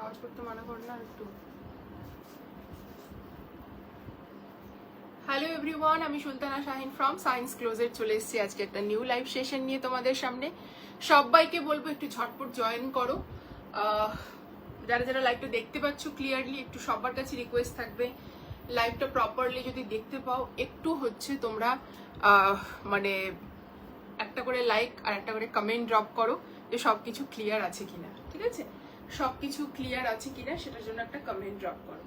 আওয়াজ করতে মানা করে না একটু। হ্যালো এভরিওয়ান, আমি Sultana Shahin from Science Closet চলে এসেছি আজকে একটা নিউ লাইভ সেশন নিয়ে তোমাদের সামনে। সবাইকে বলবো একটু ঝটপট জয়েন করো। যারা যারা লাইভটা দেখতে পাচ্ছ ক্লিয়ারলি, একটু সবার কাছে রিকোয়েস্ট থাকবে লাইভটা প্রপারলি যদি দেখতে পাও একটু হচ্ছে তোমরা মানে একটা করে লাইক আর একটা করে কমেন্ট ড্রপ করো যে সবকিছু ক্লিয়ার আছে কিনা। ঠিক আছে, সবকিছু ক্লিয়ার আছে কিনা সেটার জন্য একটা কমেন্ট ড্রপ করো।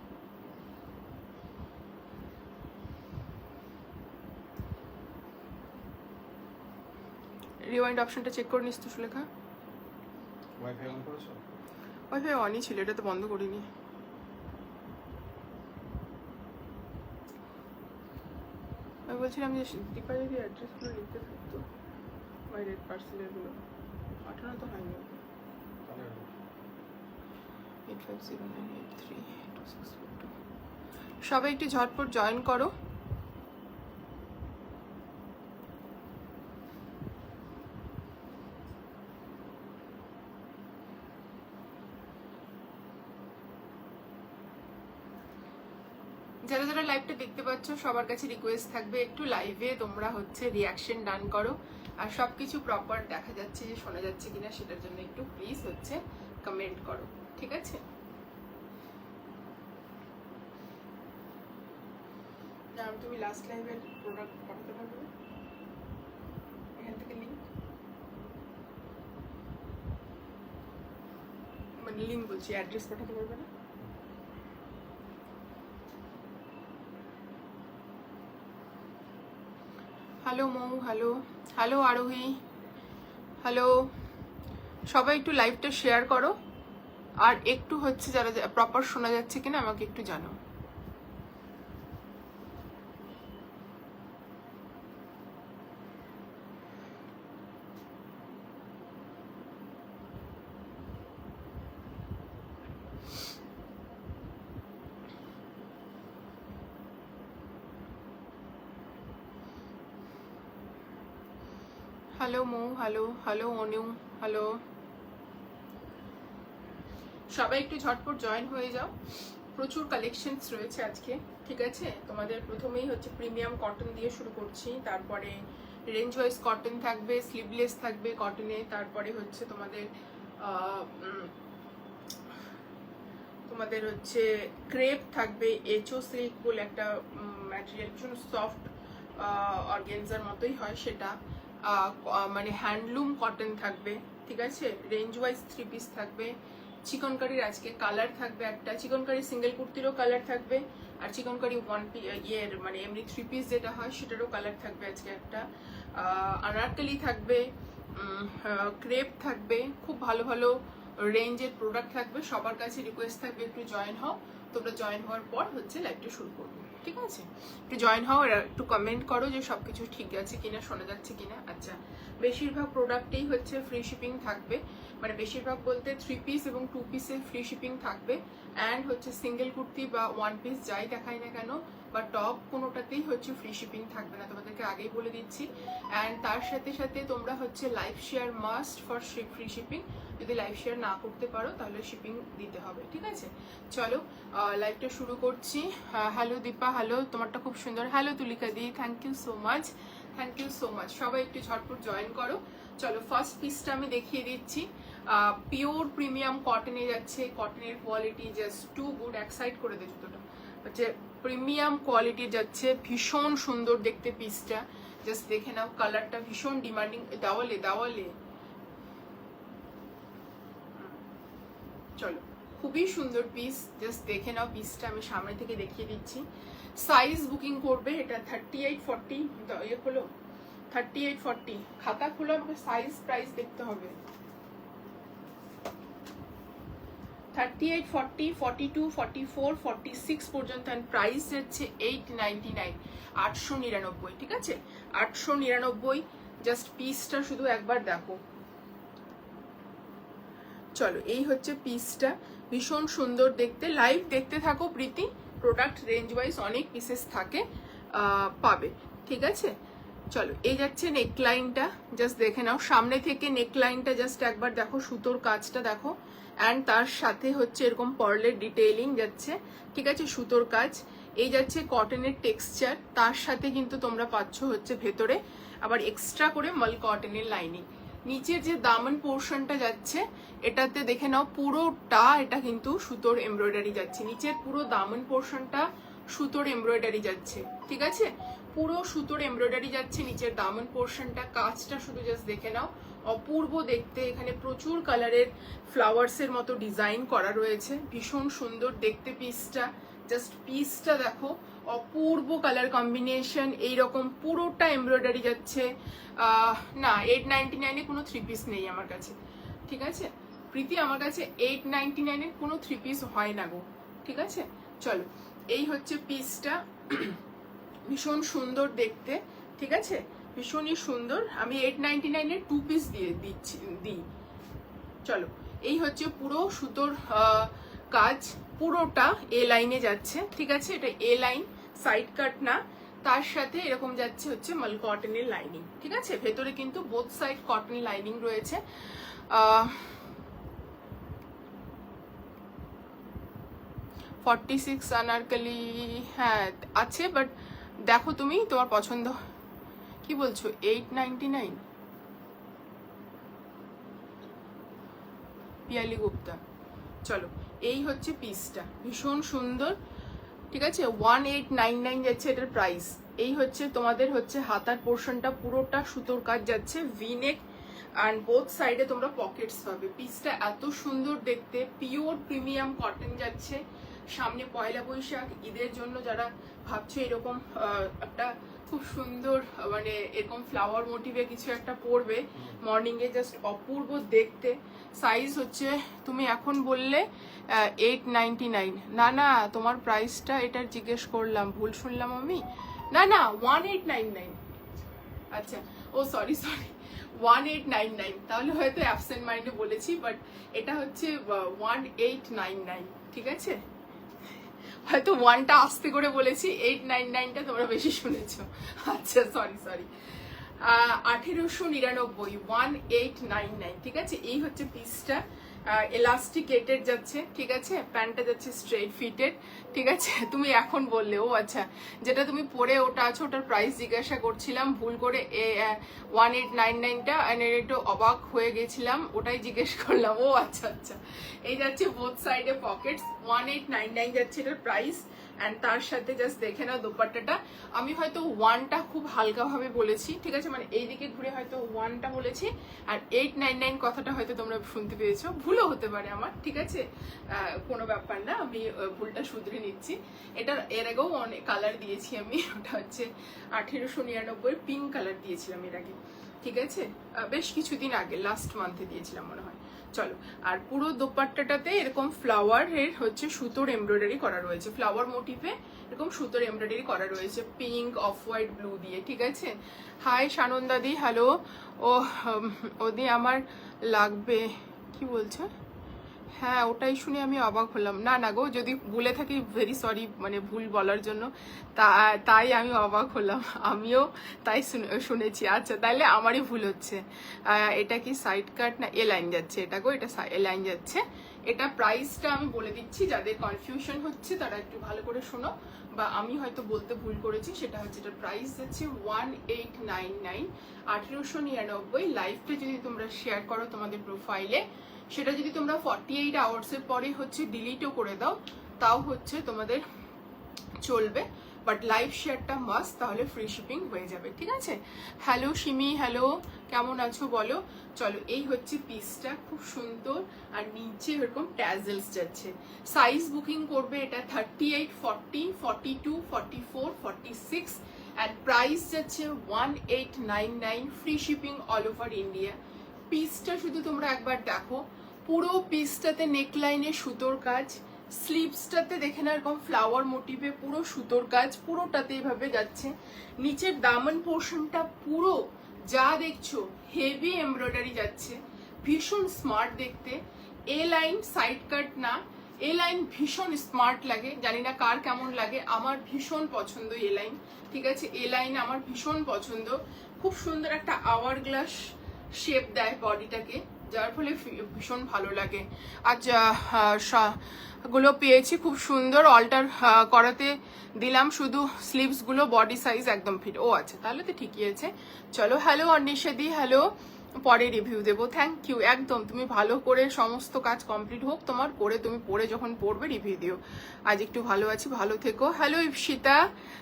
রিওয়াইন্ড অপশনটা চেক করে নিস তো সুলেখা। ওয়াইফাই অন করেছো? ওয়াইফাই অনই ছিল, এটা তো বন্ধ করিনি। আমি বলছিলাম যে দীপা যদি অ্যাড্রেসগুলো লিখতে থাকতো বাই রেড পার্সেলেরগুলো, পাঠানো তো হয়নি। 8509832642 সবাই একটু ঝটপট জয়েন করো। যারা যারা লাইভটা দেখতে পাচ্ছ সবার কাছে রিকোয়েস্ট থাকবে একটু লাইভে তোমরা হচ্ছে রিয়াকশন ডান করো, আর সবকিছু প্রপার দেখা যাচ্ছে যে শোনা যাচ্ছে কিনা সেটার জন্য একটু প্লিজ হচ্ছে কমেন্ট করো। ঠিক আছে, তুমি লাস্ট লাইভের প্রোডাক্ট পাঠাতে পারবে এখান থেকে লিঙ্ক, মানে লিঙ্ক বলছি, অ্যাড্রেস পাঠাতে পারবে না? হ্যালো মৌ, হ্যালো হ্যালো আরোহী, হ্যালো। সবাই একটু লাইভটা শেয়ার করো, আর একটু হচ্ছে যারা প্রপার শোনা যাচ্ছে কিনা আমাকে একটু জানাও। হ্যালো মৌ, হ্যালো হ্যালো অনু, হ্যালো। সবাই একটু ঝটপট জয়েন হয়ে যাও, প্রচুর কালেকশনস রয়েছে আজকে। ঠিক আছে, তোমাদের প্রথমেই হচ্ছে প্রিমিয়াম কটন দিয়ে শুরু করছি, তারপরে রেঞ্জ ওয়াইজ কটন থাকবে, স্লিভলেস থাকবে কটনে, তারপরে হচ্ছে তোমাদের হচ্ছে ক্রেপ থাকবে, এচো সিল্ক বলে একটা ম্যাটেরিয়াল, ভীষণ সফট অর্গানজার মতোই হয় সেটা, মানে হ্যান্ডলুম কটন থাকবে। ঠিক আছে, রেঞ্জ ওয়াইজ 3 পিস থাকবে। চিকনকারির আজকে কালার থাকবে একটা, চিকনকারি সিঙ্গেল কুর্তিরও কালার থাকবে, আর চিকনকারি মানে এমনি 3 পিস যেটা হয় সেটারও কালার থাকবে আজকে একটা। আনারকলি থাকবে, ক্রেপ থাকবে, খুব ভালো ভালো রেঞ্জের প্রোডাক্ট থাকবে। সবার কাছে রিকোয়েস্ট থাকবে একটু জয়েন হও, তোমরা জয়েন হওয়ার পর হচ্ছে লাইভটা শুরু করবো। ঠিক আছে, একটু জয়েন হও, একটু কমেন্ট করো যে সবকিছু ঠিক আছে কিনা, শোনা যাচ্ছে কিনা। আচ্ছা, বেশিরভাগ প্রোডাক্টেই হচ্ছে ফ্রি শিপিং থাকবে, মানে বেশিরভাগ বলতে 3 পিস এবং 2 পিসে ফ্রি শিপিং থাকবে, অ্যান্ড হচ্ছে সিঙ্গেল কুর্তি বা 1 পিস যাই দেখাই না কেন বা টপ কোনোটাতেই হচ্ছে ফ্রি শিপিং থাকবে না, তোমাদেরকে আগেই বলে দিচ্ছি। অ্যান্ড তার সাথে সাথে তোমরা হচ্ছে live share must for free shipping, যদি লাইভ শেয়ার না করতে পারো তাহলে শিপিং দিতে হবে। ঠিক আছে, চলো লাইভটা শুরু করছি। হ্যালো দীপা, হ্যালো, তোমারটা খুব সুন্দর। হ্যালো তুলিকা দি, thank you so much, thank you so much. সবাই একটু ঝটপট জয়েন করো। চলো ফার্স্ট পিসটা আমি দেখিয়ে দিচ্ছি। পিওর প্রিমিয়াম কটনে যাচ্ছে, কটনের কোয়ালিটি জাস্ট টু গুড। এক সাইড করে দে জুতোটা, হচ্ছে প্রিমিয়াম কোয়ালিটি যাচ্ছে, ভীষণ সুন্দর দেখতে পিসটা, জাস্ট দেখে নাও, কালারটা ভীষণ ডিমান্ডিং। দেওয়ালে দেওয়ালে, চলো খুবই সুন্দর পিস, জাস্ট দেখে নাও পিসটা, আমি সামনে থেকে দেখিয়ে দিচ্ছি। সাইজ বুকিং করবে, এটা 38-40, ইয়ে হলো 38-40, খাতা খুলে আমাকে সাইজ প্রাইস দেখতে হবে। 38-40, 42, 44, 46 পর্যন্ত, অ্যান্ড প্রাইস যাচ্ছে 899, 899। ঠিক আছে, 899। জাস্ট পিসটা শুধু একবার দেখো। চলো, এই হচ্ছে পিসটা, ভীষণ সুন্দর দেখতে। লাইভ দেখতে থাকো প্রীতি, প্রোডাক্ট রেঞ্জ ওয়াইজ অনেক পিসেস থাকে, পাবে। ঠিক আছে, চলো এই যাচ্ছে নেকলাইনটা, জাস্ট দেখে নাও সামনে থেকে নেকলাইনটা, জাস্ট একবার দেখো সুতোর কাজটা দেখো, অ্যান্ড তার সাথে হচ্ছে এরকম পার্লের ডিটেইলিং যাচ্ছে, ঠিক আছে, সুতোর কাজ। এই যাচ্ছে কটনের টেক্সচার, তার সাথে কিন্তু তোমরা পাচ্ছ হচ্ছে ভেতরে আবার এক্সট্রা করে মাল কটনের লাইনিং। নিচের যে দামন পোর্শনটা যাচ্ছে এটাতে দেখে নাও পুরোটা এটা কিন্তু সুতোর এমব্রয়ডারি যাচ্ছে, নিচের পুরো দামন পোর্শনটা সুতোর এমব্রয়ডারি যাচ্ছে, ঠিক আছে, পুরো সুতোর এমব্রয়ডারি যাচ্ছে নিচের দামন পোর্শনটা। কাজটা শুধু জাস্ট দেখে নাও, অপূর্ব দেখতে, এখানে প্রচুর কালারের ফ্লাওয়ার্সের মতো ডিজাইন করা রয়েছে, ভীষণ সুন্দর দেখতে পিসটা, জাস্ট পিসটা দেখো, অপূর্ব কালার কম্বিনেশন, এইরকম পুরোটা এমব্রয়ডারি যাচ্ছে। না 899-এ কোনো 3 পিস নেই আমার কাছে, ঠিক আছে প্রীতি, আমার কাছে 899-এর কোনো 3 পিস হয় না গো, ঠিক আছে। চলো এই হচ্ছে পিসটা, ভীষণ সুন্দর দেখতে, ঠিক আছে, ভীষণই সুন্দর। আমি 899-এর 2 পিস দিই। চলো এই হচ্ছে পুরো সুতোর কাজ, পুরোটা এ লাইনে যাচ্ছে, ঠিক আছে, এটা এ লাইন, সাইড কাট না, তার সাথে এরকম যাচ্ছে হচ্ছে মাল কটনের লাইনিং, ঠিক আছে, ভেতরে কিন্তু বোথ সাইড কটন লাইনিং রয়েছে। 46 আনারকলি হ্যাঁ আছে, বাট দেখো তুমি তোমার পছন্দ। কি বলছো 899? পিয়ালি গুপ্তা। চলো এই হচ্ছে পিসটা, ভীষণ সুন্দর, ঠিক আছে, 1899 যাচ্ছে এটার প্রাইস। এই হচ্ছে তোমাদের হচ্ছে হাতার পোর্শনটা, পুরোটা সুতোর কাজ যাচ্ছে, ভিনেক অ্যান্ড বোথ সাইডে তোমরা পকেটস পাবে। পিসটা এত সুন্দর দেখতে, পিওর প্রিমিয়াম কটন যাচ্ছে। সামনে পয়লা বৈশাখ, ঈদের জন্য যারা ভাবছো এরকম একটা খুব সুন্দর মানে এরকম ফ্লাওয়ার মোটিভে কিছু একটা পরবে মর্নিং এ, জাস্ট অপূর্ব দেখতে। সাইজ হচ্ছে তুমি এখন বললে 899, না না তোমার প্রাইসটা এটার জিজ্ঞেস করলাম, ভুল শুনলাম আমি, না না 1899, আচ্ছা ও সরি 1899, তাহলে হয়তো অ্যাবসেন্ট মাইন্ডে বলেছি, বাট এটা হচ্ছে 1899, ঠিক আছে, হয়তো 1টা আস্তে করে বলেছি, 899টা তোমরা বেশি শুনেছো, আচ্ছা সরি 1899, 1899, ঠিক আছে। এই হচ্ছে পিসটা, এলাস্টিকেটেড যাচ্ছে, ঠিক আছে, প্যান্টটা যাচ্ছে স্ট্রেট ফিটেড, ঠিক আছে। তুমি এখন বললে ও আচ্ছা, যেটা তুমি পরে ওটা আছে ওটার প্রাইস জিজ্ঞাসা করছিলাম ভুল করে, 1899টা, একটু অবাক হয়ে গেছিলাম, ওটাই জিজ্ঞেস করলাম, ও আচ্ছা আচ্ছা। এই যাচ্ছে বোথ সাইডে পকেটস, 1899 যাচ্ছে এটার প্রাইস। অ্যান্ড তার সাথে জাস্ট দেখে নাও দোপাট্টাটা, আমি হয়তো 1টা খুব হালকাভাবে বলেছি, ঠিক আছে, মানে এইদিকে ঘুরে হয়তো 1টা বলেছি, আর 899 কথাটা হয়তো তোমরা শুনতে পেয়েছো, ভুলও হতে পারে আমার, ঠিক আছে, কোনো ব্যাপার না, আমি ভুলটা শুধরে নিচ্ছি। এটার এর আগেও অনেক কালার দিয়েছি আমি, ওটা হচ্ছে 1899 পিঙ্ক কালার দিয়েছিলাম এর আগে, ঠিক আছে, বেশ কিছুদিন আগে, লাস্ট মান্থে দিয়েছিলাম মনে হয়। চলো, আর পুরো দোপাট্টাটাতে এরকম ফ্লাওয়ারের হচ্ছে সুতোর এমব্রয়ডারি করা রয়েছে, ফ্লাওয়ার মোটিভে এরকম সুতোর এমব্রয়ডারি করা রয়েছে, পিঙ্ক, অফ হোয়াইট, ব্লু দিয়ে, ঠিক আছে। High সানন্দাদি, hello. ও ওদি আমার লাগবে, কি বলছে, হ্যাঁ ওটাই শুনে আমি অবাক হলাম, না না গো, যদি ভুলে থাকি ভেরি সরি, মানে ভুল বলার জন্য, তাই আমি অবাক হলাম, আমিও তাই শুনেছি, আচ্ছা তাহলে আমারই ভুল হচ্ছে। এটা কি সাইড কাট না এ লাইন যাচ্ছে, এটা গো এটা এ লাইন যাচ্ছে। এটা প্রাইসটা আমি বলে দিচ্ছি, যাদের কনফিউশন হচ্ছে তারা একটু ভালো করে শোনো, বা আমি হয়তো বলতে ভুল করেছি, সেটা হচ্ছে এটার প্রাইস যাচ্ছে 1899, 1899। লাইভটা যদি তোমরা শেয়ার করো তোমাদের প্রোফাইলে, সেটা যদি তোমরা 48 আওয়ার্সের পরে হচ্ছে ডিলিটও করে দাও, তাও হচ্ছে তোমাদের চলবে, বাট লাইভ শেয়ারটা মাস্ট, তাহলে ফ্রি শিপিং হয়ে যাবে, ঠিক আছে। হ্যালো সিমি, হ্যালো, কেমন আছো বলো। চলো এই হচ্ছে পিসটা, খুব সুন্দর, আর নিচে এরকম ট্যাজেলস যাচ্ছে। সাইজ বুকিং করবে এটা 38, 40, 42, 44, 46, অ্যান্ড প্রাইস যাচ্ছে 1899, free shipping all over India. পিসটা শুধু তোমরা একবার দেখো, পুরো পিসটাতে নেকলাইনে সুতোর কাজ, স্লিভসটাতে দেখে না এরকম ফ্লাওয়ার মোটিভে পুরো সুতোর কাজ, পুরোটাতে এভাবে যাচ্ছে। নিচের দামন পোর্শনটা পুরো যা দেখছো হেভি এমব্রয়ডারি যাচ্ছে, ভীষণ স্মার্ট দেখতে। এ লাইন, সাইড কাট না, এ লাইন ভীষণ স্মার্ট লাগে, জানি না কার কেমন লাগে, আমার ভীষণ পছন্দ এ লাইন। ঠিক আছে, এ লাইন আমার ভীষণ পছন্দ। খুব সুন্দর একটা আওয়ার গ্লাস শেপ দেয় বডিটাকে, যার ফলে ভীষণ ভালো লাগে। আজ গুলো পেয়েছি খুব সুন্দর, অল্টার করাতে দিলাম, শুধু স্লিভস গুলো বডি সাইজ একদম ফিট। ও আচ্ছা, তাহলে তো ঠিকই আছে। চলো, হ্যালো অনিশাদি, হ্যালো। পরে রিভিউ দেবো, থ্যাংক ইউ। একদম তুমি ভালো করে সমস্ত কাজ কমপ্লিট হোক তোমার, করে তুমি পরে যখন পড়বে রিভিউ দিও। আজ একটু ভালো আছি, ভালো থেকো। Hello Ipsita,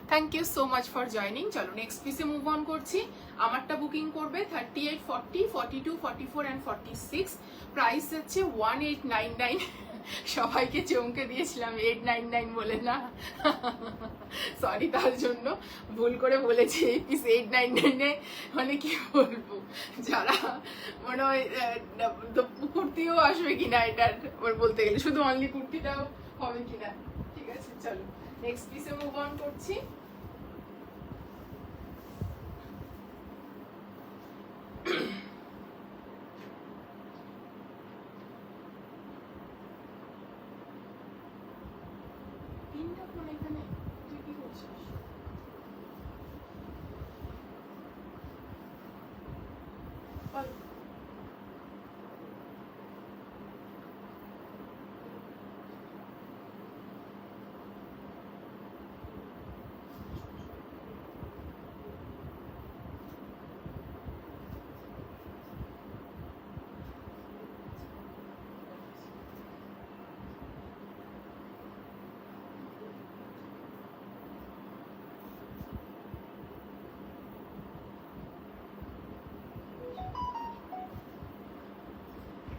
thank you so much for joining. চলো নেক্সট পিসে মুভ অন করছি। আমারটা বুকিং করবে 38, 40, 42, 44 অ্যান্ড 46। প্রাইস হচ্ছে 1899। সবাইকে চমকে দিয়েছিলাম 899 বলে, না সরি, তার জন্য ভুল করে বলেছি। এই পিস 899 মানে কি বলবো, যারা মনে হয় কুর্তিও আসবে কিনা এটার বলতে গেলে, শুধু অনলি কুর্তিটাও হবে কিনা। ঠিক আছে, চলো নেক্সট পিসে মুভ অন করছি। তিনটা ফোন এখানে, তুই কি করছিস? বল।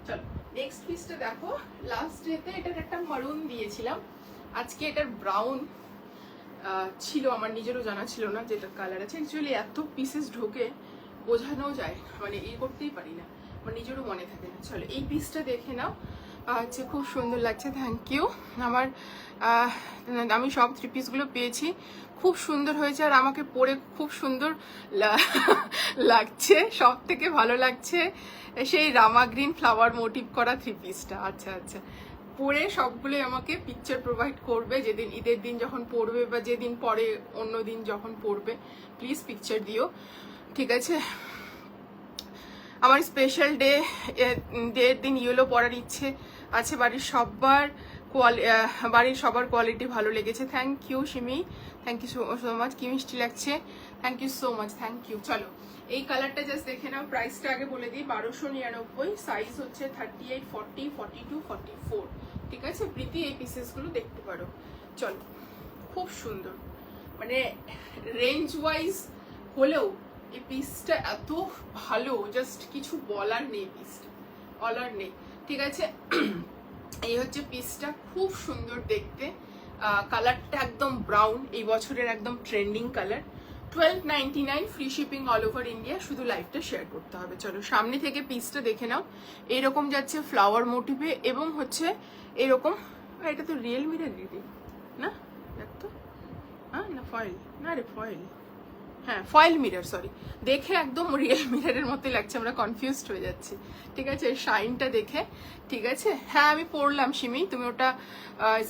চলো নেক্সট পিসটা দেখো। লাস্ট ডেতে এটার একটা মারুন দিয়েছিলাম, আজকে এটার ব্রাউন ছিল, আমার নিজেরও জানা ছিল না যে এটার কালার আছে। অ্যাকচুয়ালি এত পিসেস ঢোকে বোঝানো যায় না, মানে এই করতেই পারি না, আমার নিজেরও মনে থাকে না। চলো এই পিসটা দেখে নাও, আচ্ছা খুব সুন্দর লাগছে, থ্যাংক ইউ। আমার আমি সব থ্রি পিসগুলো পেয়েছি, খুব সুন্দর হয়েছে, আর আমাকে পরে খুব সুন্দর লাগছে। সব থেকে ভালো লাগছে সেই রামা গ্রিন ফ্লাওয়ার মোটিভ করা থ্রি পিসটা। আচ্ছা আচ্ছা, পরে সবগুলোই আমাকে পিকচার প্রোভাইড করবে, যেদিন ঈদের দিন যখন পড়বে বা যেদিন পরে অন্য দিন যখন পড়বে, প্লিজ পিকচার দিও, ঠিক আছে। আমার স্পেশাল ডের দিন ইয়েলো পরার ইচ্ছে আছে। বাড়ির সবার কোয়ালিটি ভালো লেগেছে, thank you Simi, thank you so much. কি মিষ্টি লাগছে, thank you so much, thank you. চলো এই কালারটা জাস্ট দেখে নাও, প্রাইসটা আগে বলে দিই, 1299, সাইজ হচ্ছে 38, 40, 42, 44। ঠিক আছে, প্রীতি এই পিসেসগুলো দেখতে পারো। চলো খুব সুন্দর, মানে রেঞ্জ ওয়াইজ হলেও এই পিসটা এত ভালো, জাস্ট কিছু বলার নেই, পিসটা বলার নেই। ঠিক আছে, এই হচ্ছে পিসটা, খুব সুন্দর দেখতে। কালারটা একদম ব্রাউন, এই বছরের একদম trending colour. 1299, free shipping all over India, শুধু লাইভটা শেয়ার করতে হবে। চলো সামনে থেকে পিসটা দেখে নাও, এরকম যাচ্ছে ফ্লাওয়ার মোটিভে, এবং হচ্ছে এরকম, এটা তো রিয়েল মিরর দিদি না, দেখ তো, হ্যাঁ না ফয়েল, না রে ফয়েল, হ্যাঁ ফয়েল মিরর, সরি, দেখে একদম রিয়েল মিররের মতোই লাগছে, আমরা কনফিউজড হয়ে যাচ্ছি। ঠিক আছে, শাইনটা দেখে, ঠিক আছে। হ্যাঁ আমি পরলাম সিমি, তুমি ওটা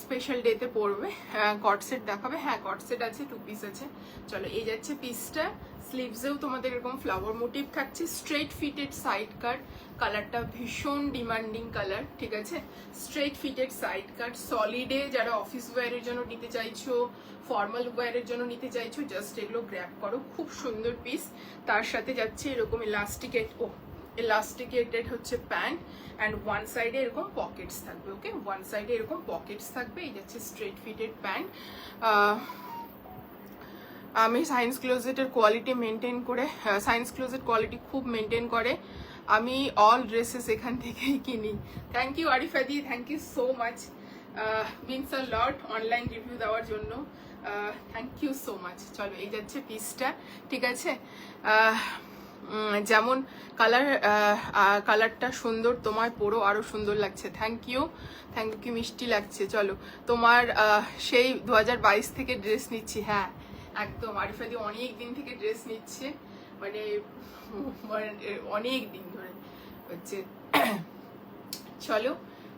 স্পেশাল ডেতে পরবে। কট সেট দেখাবে, হ্যাঁ কট সেট আছে, 2 পিস আছে। চলো এই যাচ্ছে পিসটা, স্লিভসেও তোমাদের এরকম ফ্লাওয়ার মোটিভ থাকছে, স্ট্রেট ফিটেড সাইড কাট, কালারটা ভীষণ ডিমান্ডিং কালার। ঠিক আছে, স্ট্রেট ফিটেড সাইড কাট, সলিডে যারা অফিস ওয়্যারের জন্য নিতে চাইছো, ফর্মাল ওয়্যারের জন্য নিতে চাইছো, জাস্ট এগুলো গ্র্যাব করো, খুব সুন্দর পিস। তার সাথে যাচ্ছে এরকম ইলাস্টিকেটেড হচ্ছে প্যান্ট, অ্যান্ড ওয়ান সাইডে এরকম পকেটস থাকবে। ওকে, ওয়ান সাইডে এরকম পকেটস থাকবে। এই যাচ্ছে স্ট্রেট ফিটেড প্যান্ট। আমি সায়েন্স ক্লোজেটের কোয়ালিটি মেনটেন করে, সায়েন্স ক্লোজেট কোয়ালিটি খুব মেনটেন করে, আমি অল ড্রেসেস এখান থেকেই কিনি। থ্যাংক ইউ আরিফাদি, thank you so much, means a lot online review দেওয়ার জন্য, থ্যাংক ইউ সো মাচ। চলো এই যাচ্ছে পিসটা, ঠিক আছে। যেমন কালারটা সুন্দর, তোমায় পরো আরো সুন্দর লাগছে, থ্যাংক ইউ, থ্যাংক ইউ, মিষ্টি লাগছে। চলো তোমার সেই 2022 থেকে ড্রেস নিচ্ছি, হ্যাঁ একদম, আরিফাদি অনেক দিন থেকে ড্রেস নিচ্ছে, মানে অনেক দিন ধরে হচ্ছে। চলো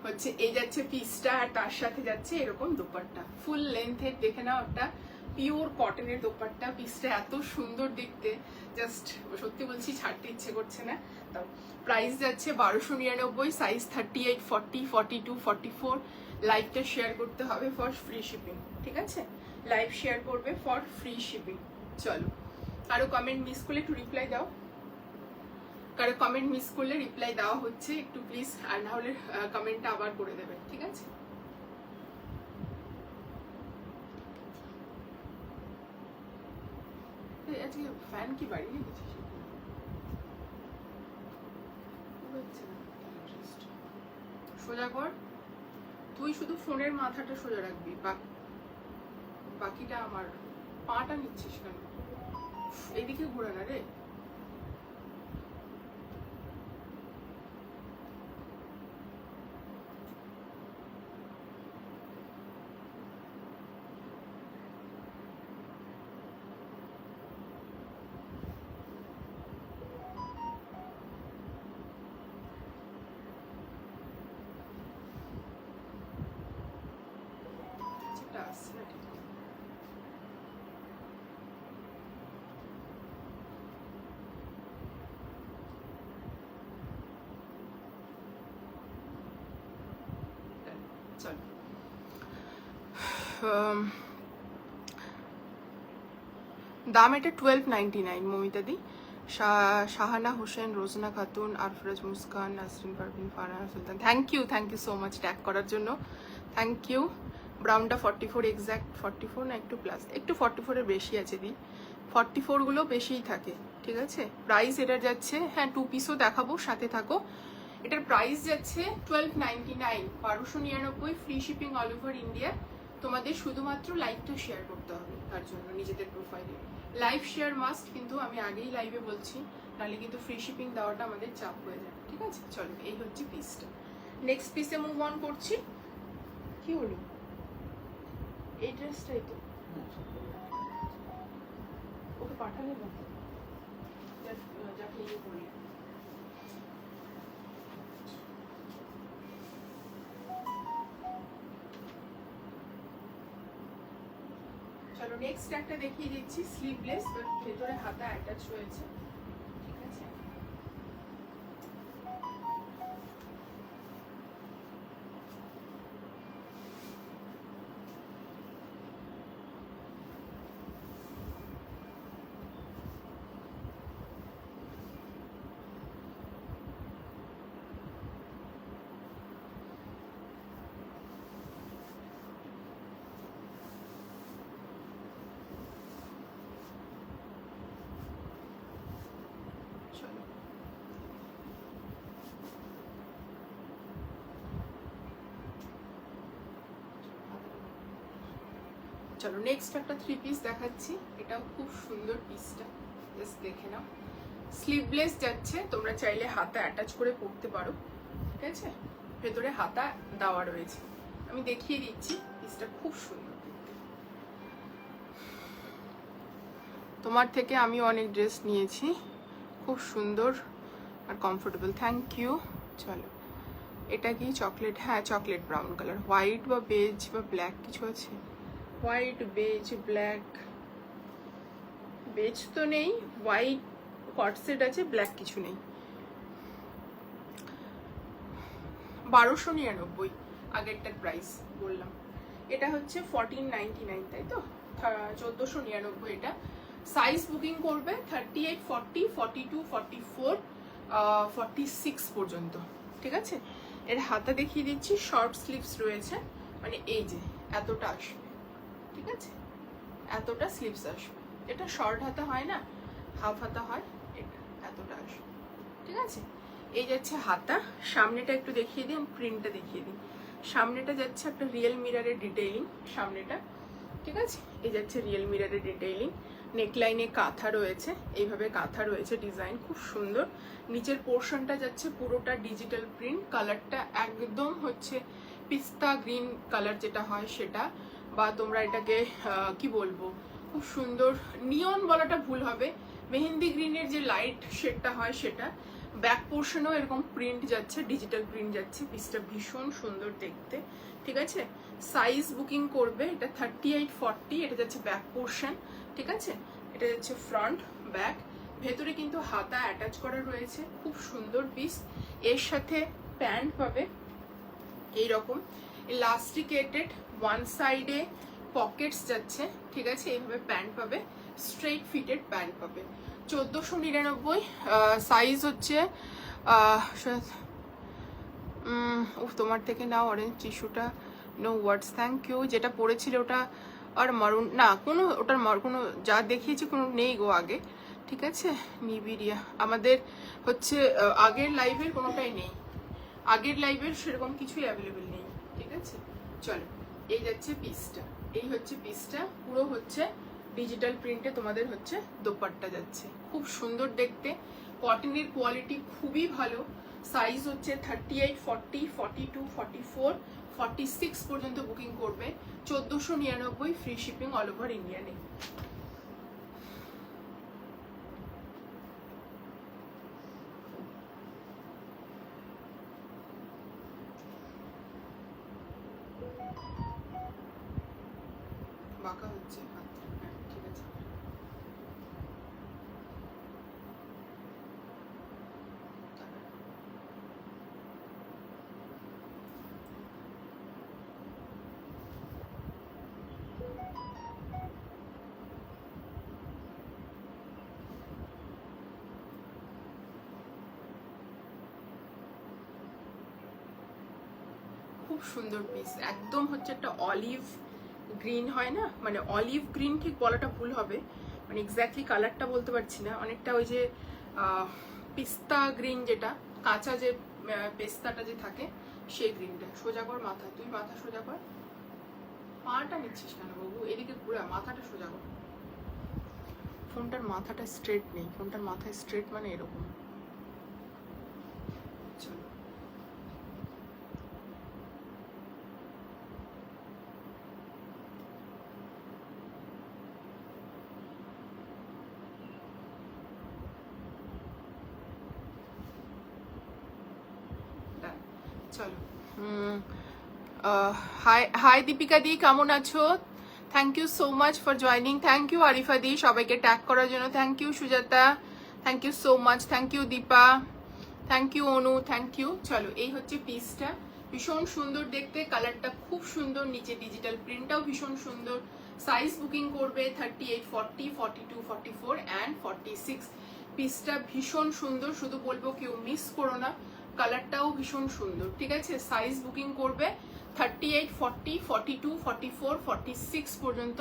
হচ্ছে এই যাচ্ছে পিসটা, আর তার সাথে যাচ্ছে এরকম দোপাট্টা, ফুল লেন্থের, দেখে নাও একটা পিওর কটনের দোপাট্টা। পিসটা এত সুন্দর দেখতে, জাস্ট সত্যি বলছি ছাড়তে ইচ্ছে করছে না। তাও প্রাইস যাচ্ছে 1299, সাইজ 38, 40, 42, 44। লাইভটা শেয়ার করতে হবে ফর ফ্রি শিপিং, ঠিক আছে? লাইভ শেয়ার করবে ফর ফ্রি শিপিং। চলো, কারো কমেন্ট মিস করলে একটু রিপ্লাই দাও, কারো কমেন্ট মিস করলে রিপ্লাই দেওয়া হচ্ছে একটু প্লিজ, আর না হলে কমেন্টটা আবার করে দেবেন, ঠিক আছে? আজকে ফ্যান কি বাড়িয়ে গেছিস? সোজা কর, তুই শুধু ফোনের মাথাটা সোজা রাখবি, বাকিটা আমার। পাটা নিচ্ছিস কেন? এইদিকে ঘোরা না রে। আসছে না ঠিক। চল, দাম এটা 1299 মমিতাদি। Shahana Hossain, Rozina Khatun, Arfaraz Muskan, Nasrin Parveen, Farhana Sultan, thank you so much tag করার জন্য, থ্যাংক ইউ। ব্রাউনটা 44 এক্স্যাক্ট, 44 না একটু প্লাস, একটু 44 এর বেশি আছে দি, 44 গুলো বেশিই থাকে, ঠিক আছে? প্রাইস এটার যাচ্ছে, হ্যাঁ 2 পিসও দেখাবো, সাথে থাকো। এটার প্রাইস যাচ্ছে 1299, 1299, free shipping all over India. তোমাদের শুধুমাত্র লাইভটা শেয়ার করতে হবে, তার জন্য নিজেদের প্রোফাইলে লাইভ শেয়ার মাস্ট, কিন্তু আমি আগেই লাইভে বলছি, নাহলে কিন্তু ফ্রি শিপিং দেওয়াটা আমাদের চাপ হয়ে যায়, ঠিক আছে? চলো, এই হচ্ছে পিসটা। নেক্সট পিসে মুভ অন করছি। কি হলো? এই ড্রেসটাই তো ওকে পাঠালে না, যাকে ইয়ে করি। চলো নেক্সট একটা দেখিয়ে দিচ্ছি, স্লিভলেস, বাট ভেতরে হাতা অ্যাটাচ রয়েছে, ঠিক আছে? চলো, চলো নেক্সট একটা 3 পিস দেখাচ্ছি, এটাও খুব সুন্দর পিসটা, জাস্ট দেখে নাও। স্লিভলেস যাচ্ছে, তোমরা চাইলে হাতা অ্যাটাচ করে পরতে পারো, ঠিক আছে? ভেতরে হাতা দেওয়া রয়েছে, আমি দেখিয়ে দিচ্ছি, পিসটা খুব সুন্দর দেখতে। তোমার থেকে আমি অনেক ড্রেস নিয়েছি, খুব সুন্দর আর কমফোর্টেবল, থ্যাংক ইউ। চলো, এটা কি চকলেট? হ্যাঁ চকলেট ব্রাউন কালার, হোয়াইট বা বেজ বা ব্ল্যাক কিছু আছে? হোয়াইট, বেজ, ব্ল্যাক, বেজ তো নেই, হোয়াইট কটসেট আছে, ব্ল্যাক কিছু নেই। 1299 আগেরটার প্রাইস বললাম। এটা হচ্ছে 1499, তাই তো? 1499 এটা। সাইজ বুকিং করবে 38, 40, 42, 44, 46 পর্যন্ত, ঠিক আছে? এর হাতা দেখিয়ে দিচ্ছি, শর্ট স্লিভস রয়েছে, মানে এই যে এতটা আসবে, ঠিক আছে? এতটা স্লিভস আসবে, এটা শর্ট হাতা হয় না, হাফ হাতা হয়, এটা এতটা আসবে, ঠিক আছে? এই যাচ্ছে হাতা, সামনেটা একটু দেখিয়ে দিই, প্রিন্টটা দেখিয়ে দিই। সামনেটা যাচ্ছে একটা রিয়েল মিররের ডিটেইলিং, সামনেটা, ঠিক আছে? এই যাচ্ছে রিয়েল মিররের ডিটেইলিং, নেকলাইনে কাঁথা রয়েছে, এইভাবে কাঁথা রয়েছে, ডিজাইন খুব সুন্দর। নিচের পোর্শনটা যাচ্ছে পুরোটা ডিজিটাল প্রিন্ট, কালারটা একদম হচ্ছে পিস্তা গ্রিন কালার যেটা হয় সেটা, বা তোমরা এটাকে কি বলবো, খুব সুন্দর, নিয়ন বলাটা ভুল হবে, মেহেন্দি গ্রিনের যে লাইট শেডটা হয় সেটা, ব্যাক পোর্শনেও এরকম প্রিন্ট যাচ্ছে, ডিজিটাল প্রিন্ট যাচ্ছে। পিসটা ভীষণ সুন্দর দেখতে, ঠিক আছে। সাইজ বুকিং করবে, এটা 38-40, এটা যাচ্ছে ব্যাক পোর্শন, ঠিক আছে। এটা যাচ্ছে ফ্রন্ট ব্যাক, ভেতরে কিন্তু হাতা অ্যাটাচ করা রয়েছে, খুব সুন্দর পিস। এর সাথে প্যান্ট পাবে এইরকম ইলাস্টিকেটেড, ওয়ান সাইডে পকেটস যাচ্ছে, ঠিক আছে। এইভাবে প্যান্ট পাবে, স্ট্রেট ফিটেড প্যান্ট পাবে। 1499, সাইজ হচ্ছে তোমার থেকে নাও অরেঞ্জ টিস্যুটা, নো ওয়ার্ডস, থ্যাংক ইউ। যেটা পড়েছিল ওটা আর মারুন না, কোনো ওটার কোনো যা দেখিয়েছি কোনো নেই গো আগে, ঠিক আছে। নিবিড়িয়া আমাদের হচ্ছে আগের লাইভের কোনোটাই নেই, আগের লাইভের সেরকম কিছুই অ্যাভেলেবেল নেই, ঠিক আছে। চলো, এই যাচ্ছে পিসটা, এই হচ্ছে পিসটা, পুরো হচ্ছে ডিজিটাল প্রিন্টে তোমাদের হচ্ছে দোপাট্টা যাচ্ছে, খুব সুন্দর দেখতে। কটনের কোয়ালিটি খুবই ভালো। সাইজ হচ্ছে 38, 40, 42, 44, 46 পর্যন্ত বুকিং করবে। 1499, free shipping all over India নেই। বাঁকা হচ্ছে হাত, হ্যাঁ ঠিক আছে। খুব সুন্দর পিস, একদম হচ্ছে একটা অলিভ গ্রিন হয় না, মানে অলিভ গ্রিন ঠিক বলাটা ভুল হবে, মানে এক্স্যাক্টলি কালারটা বলতে পারছি না, অনেকটা ওই যে পিস্তা গ্রিন, যেটা কাঁচা যে পেস্তাটা যে থাকে সেই গ্রিনটা। সোজা কর মাথা, তুই মাথা সোজা কর, পাটা নিচ্ছিস কেন বাবু, এদিকে ঘুরা, মাথাটা সোজা কর। ফোনটার মাথাটা স্ট্রেট নেই, ফোনটার মাথায় স্ট্রেট মানে এরকম। চলো, চলো। হাই দীপিকা দি, কেমন আছো? Thank you so much for joining, thank you Arifa di, সবাইকে ট্যাগ করার জন্য thank you. Sujata, thank you so much, thank you Deepa, thank you Anu, thank you. চলো, এই হচ্ছে পিসটা, ভীষণ সুন্দর দেখতে, কালারটা খুব সুন্দর, নিচে ডিজিটাল প্রিন্টটাও ভীষণ সুন্দর। সাইজ বুকিং করবে 38, 40, 42, 44 অ্যান্ড 46। পিসটা ভীষণ সুন্দর, শুধু বলবো কেউ মিস করো না, কালারটাও ভীষণ সুন্দর, ঠিক আছে। সাইজ বুকিং করবে 38, 40, 42, 44, 46 পর্যন্ত।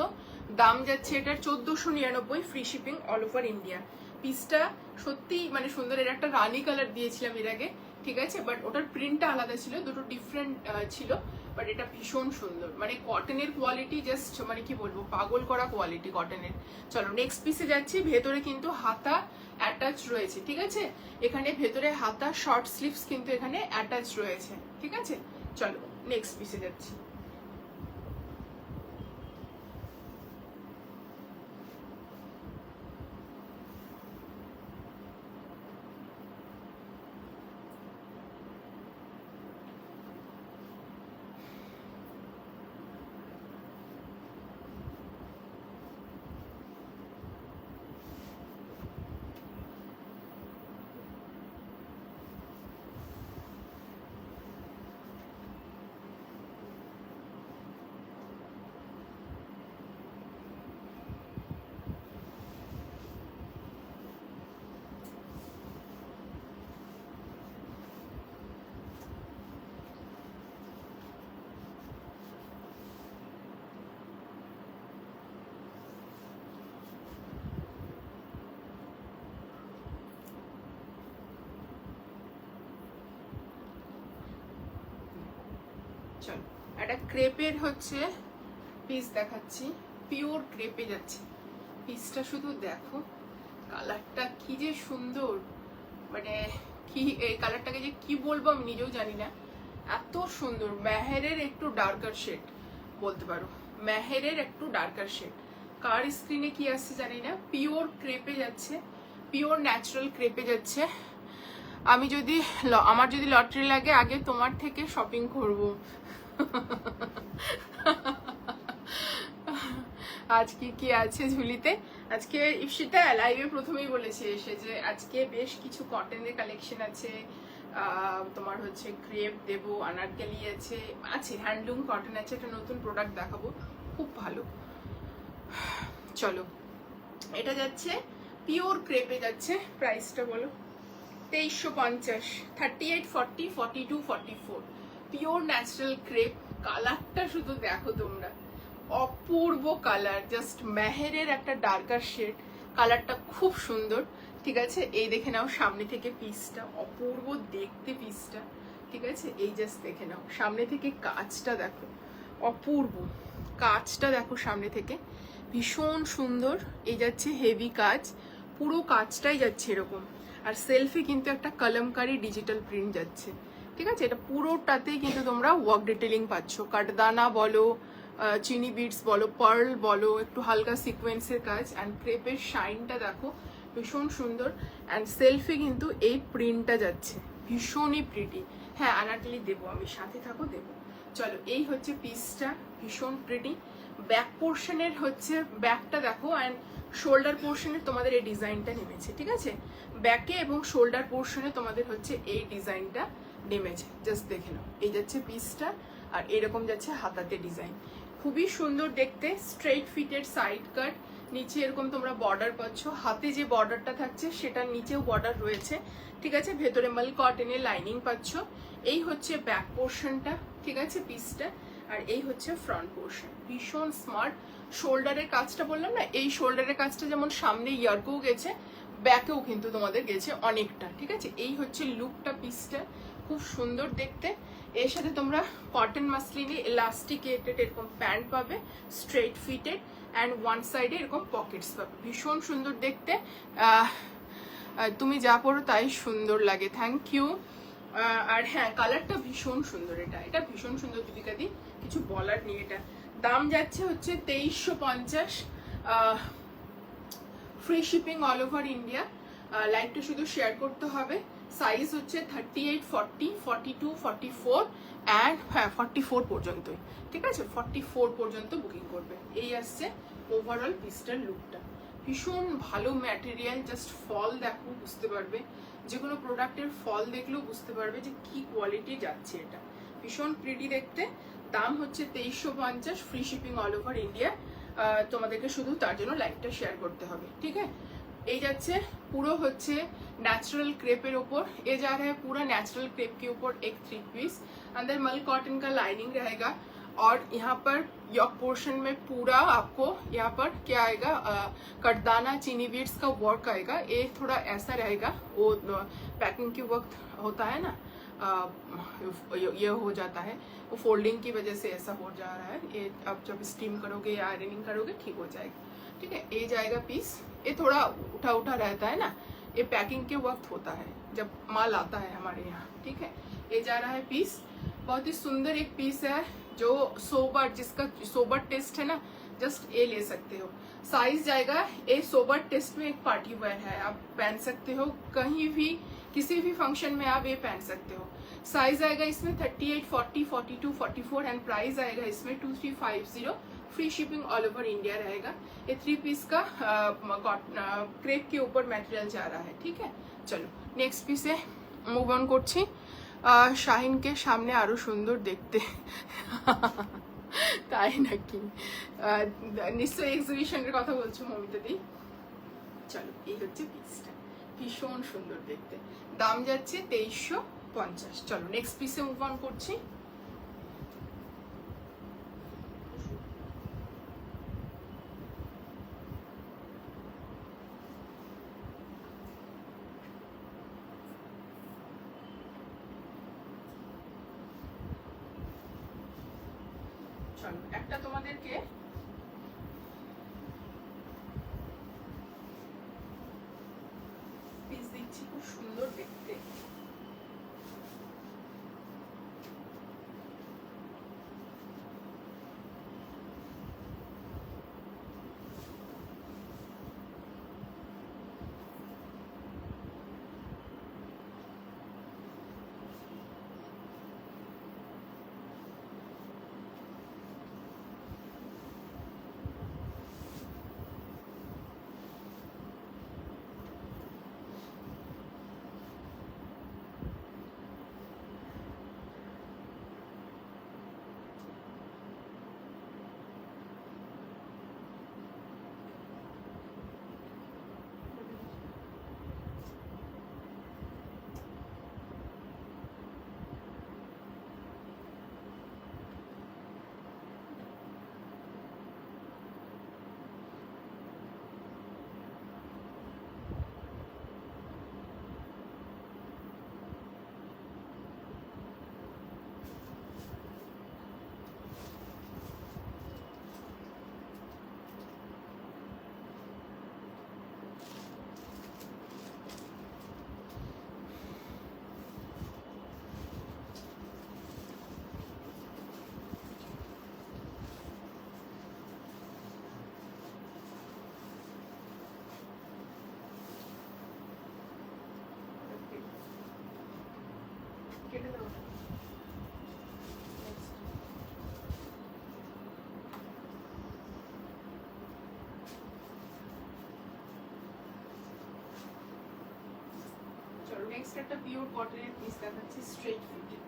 দাম যাচ্ছে এটার 1499, free shipping all over India. পিসটা সত্যি মানে সুন্দর, এর একটা রানি কালার দিয়েছিলাম এর আগে, ঠিক আছে, বাট ওটার প্রিন্টটা আলাদা ছিল, দুটো ডিফারেন্ট ছিল, বাট এটা ভীষণ সুন্দর, মানে কটনের কোয়ালিটি জাস্ট মানে কি বলবো, পাগল করা কোয়ালিটি কটনের। চলো নেক্সট পিসে যাচ্ছি। ভেতরে কিন্তু হাতা অ্যাটাচ রয়েছে, ঠিক আছে, এখানে ভেতরে হাতা শর্ট স্লিভস কিন্তু এখানে অ্যাটাচ রয়েছে, ঠিক আছে। চলো নেক্সট পিসে যাচ্ছি। চলো, একটা ক্রেপের হচ্ছে পিস দেখাচ্ছি, পিওর ক্রেপে যাচ্ছে পিসটা, শুধু দেখো কালারটা কি যে সুন্দর, মানে কি এই কালারটাকে যে কি বলবো আমি নিজেও জানি না, এত সুন্দর। মেহেরের একটু ডার্কার শেড বলতে পারো, মেহেরের একটু ডার্কার শেড। কার স্ক্রিনে কি আসছে জানি না। পিওর ক্রেপে যাচ্ছে, পিওর ন্যাচারাল ক্রেপে যাচ্ছে। আমি যদি আমার যদি লটারি লাগে আগে তোমার থেকে শপিং করব। আজকে কি আছে ঝুলিতে? আজকে ইপসিতা লাইভে প্রথমেই বলেছে এসে যে আজকে বেশ কিছু কটনের কালেকশন আছে, তোমার হচ্ছে ক্রেপ দেবো, আনারকলি আছে, হ্যান্ডলুম কটন আছে, একটা নতুন প্রোডাক্ট দেখাবো, খুব ভালো। চলো, এটা যাচ্ছে পিওর ক্রেপে যাচ্ছে, প্রাইসটা বলো। 2350, 38, 40, 42, 44, পিওর ন্যাচারাল ক্রেপ। কালারটা শুধু দেখো তোমরা, অপূর্ব কালার, জাস্ট মেহেরের একটা ডার্কার শেড, কালারটা খুব সুন্দর। ঠিক আছে, এই দেখে নাও সামনে থেকে পিসটা, অপূর্ব দেখতে পিসটা। ঠিক আছে, এই জাস্ট দেখে নাও সামনে থেকে কাজটা দেখো, অপূর্ব কাজটা দেখো সামনে থেকে, ভীষণ সুন্দর। এই যাচ্ছে হেভি কাজ, পুরো কাজটাই যাচ্ছে এরকম। আর সেলফি কিন্তু একটা কলমকারি ডিজিটাল প্রিন্ট যাচ্ছে। ঠিক আছে, এটা পুরোটাতেই কিন্তু তোমরা ওয়ার্ক ডিটেলিং পাচ্ছ, কাঠদানা বলো, চিনি বিটস বলো, পার্ল বলো, একটু হালকা সিকোয়েন্সের কাজ। অ্যান্ড ক্রেপের শাইনটা দেখো, ভীষণ সুন্দর। অ্যান্ড সেলফি কিন্তু এই প্রিন্টটা যাচ্ছে, ভীষণই প্রিটি। হ্যাঁ, আনারকলি দেবো আমি, সাথে থাকো দেবো। চলো, এই হচ্ছে পিসটা, ভীষণ প্রিটি। ব্যাক পোর্শনের হচ্ছে ব্যাকটা দেখো, অ্যান্ড শোল্ডার পোর্শনে তোমাদের এই ডিজাইনটা নেমেছে। ঠিক আছে, ব্যাকে এবং শোল্ডার পোর্শনে তোমাদের হচ্ছে এই ডিজাইনটা নেমেছে, জাস্ট দেখে নাও। এই যাচ্ছে পিসটা, আর এরকম যাচ্ছে হাতাতে ডিজাইন, খুবই সুন্দর দেখতে। স্ট্রেট ফিটের সাইড কাট, নিচে এরকম তোমরা বর্ডার পাচ্ছ, হাতে যে বর্ডারটা থাকছে সেটার নিচেও বর্ডার রয়েছে। ঠিক আছে, ভেতরে মাল কটনের লাইনিং পাচ্ছ। এই হচ্ছে ব্যাক পোর্শনটা, ঠিক আছে পিসটা, আর এই হচ্ছে ফ্রন্ট পোর্শন, ভীষণ স্মার্ট। শোল্ডারের কাজটা বললাম না, এই শোল্ডারের কাজটা যেমন সামনে ইয়ারকেও গেছে, ব্যাকেও কিন্তু তোমাদের গেছে অনেকটা। ঠিক আছে, এই হচ্ছে লুকটা পিসটা, খুব সুন্দর দেখতে। এর সাথে তোমরা কটন মাসলিনে এলাস্টিকেটেড এরকম প্যান্ট পাবে, স্ট্রেট ফিটেড, অ্যান্ড ওয়ান সাইডে এরকম পকেটস পাবে, ভীষণ সুন্দর দেখতে। তুমি যা পড়ো তাই সুন্দর লাগে, থ্যাংক ইউ। আর হ্যাঁ, কালারটা ভীষণ সুন্দর, এটা ভীষণ সুন্দর দীপিকাদি, কিছু বলার নেই। এটা দাম যাচ্ছে হচ্ছে 2350, free shipping all over India. লাইভটা শুধু শেয়ার করতে হবে। সাইজ হচ্ছে 38, 40, 42, 44 অ্যান্ড হ্যাঁ 44 পর্যন্তই। ঠিক আছে, 44 পর্যন্ত বুকিং করবে। এই আসছে ওভারঅল পিসটার লুকটা, ভীষণ ভালো ম্যাটেরিয়াল। জাস্ট ফল দেখো, বুঝতে পারবে, যে কোনো প্রোডাক্টের ফল দেখলেও বুঝতে পারবে যে কি কোয়ালিটি যাচ্ছে। এটা ভীষণ প্রিটি দেখতে। দাম হচ্ছে 2350, free shipping all over India. তোমাদেরকে শুধু তার জন্য লাইভটা শেয়ার করতে হবে। ঠিক আছে, এই যাচ্ছে পুরো হচ্ছে नेचुरल क्रेपेर ऊपर। ये जा रहा है पूरा नेचुरल क्रेप के ऊपर एक 3 पीस, अंदर मल कॉटन का लाइनिंग रहेगा। और यहाँ पर यॉक पोर्शन में पूरा आपको यहाँ पर क्या आएगा, कटदाना चीनी बीड्स का वर्क आएगा। ये थोड़ा ऐसा रहेगा, वो पैकिंग के वक्त होता है ना, ये हो जाता है, वो फोल्डिंग की वजह से ऐसा हो जा रहा है। ये अब जब स्टीम करोगे या आयरनिंग करोगे ठीक हो जाएगा। ठीक है, ये जाएगा पीस। ये थोड़ा उठा उठा रहता है ना, ये पैकिंग के वक्त होता है जब माल आता है हमारे यहाँ। ठीक है, ये जा रहा है पीस, बहुत ही सुंदर एक पीस है। जो सोबर, जिसका सोबर टेस्ट है ना, जस्ट ये ले सकते हो। साइज जाएगा, ये सोबर टेस्ट में एक पार्टी वेयर है, आप पहन सकते हो कहीं भी, किसी भी फंक्शन में आप ये पहन सकते हो। साइज आएगा इसमें 38, 40, 42, 44 एंड प्राइस आएगा इसमें 2350। Free shipping all over India रहेगा। ये 3 पीस का क्रेप के ऊपर मटेरियल जा रहा है। ठीक है, चलो नेक्स्ट पीसे মুভ অন করছি। শাহিনকে সামনে আরো সুন্দর দেখতে। তাই নাকি? নিশ্চয়ই এক্সিবিশনের কথা বলছো মমিতাদি। চলো, এই হচ্ছে পিসটা, ভীষণ সুন্দর দেখতে। দাম যাচ্ছে 2350। চলো নেক্সট পিসে মুভ অন করছি। চলো, একটা তোমাদেরকে পিস দিচ্ছি, খুব সুন্দর দেখতে। কেটে দাও ওটা। Next. চলো নেক্সট একটা পিওর কটনের পিস দেখাচ্ছি, স্ট্রেট ফিটেড।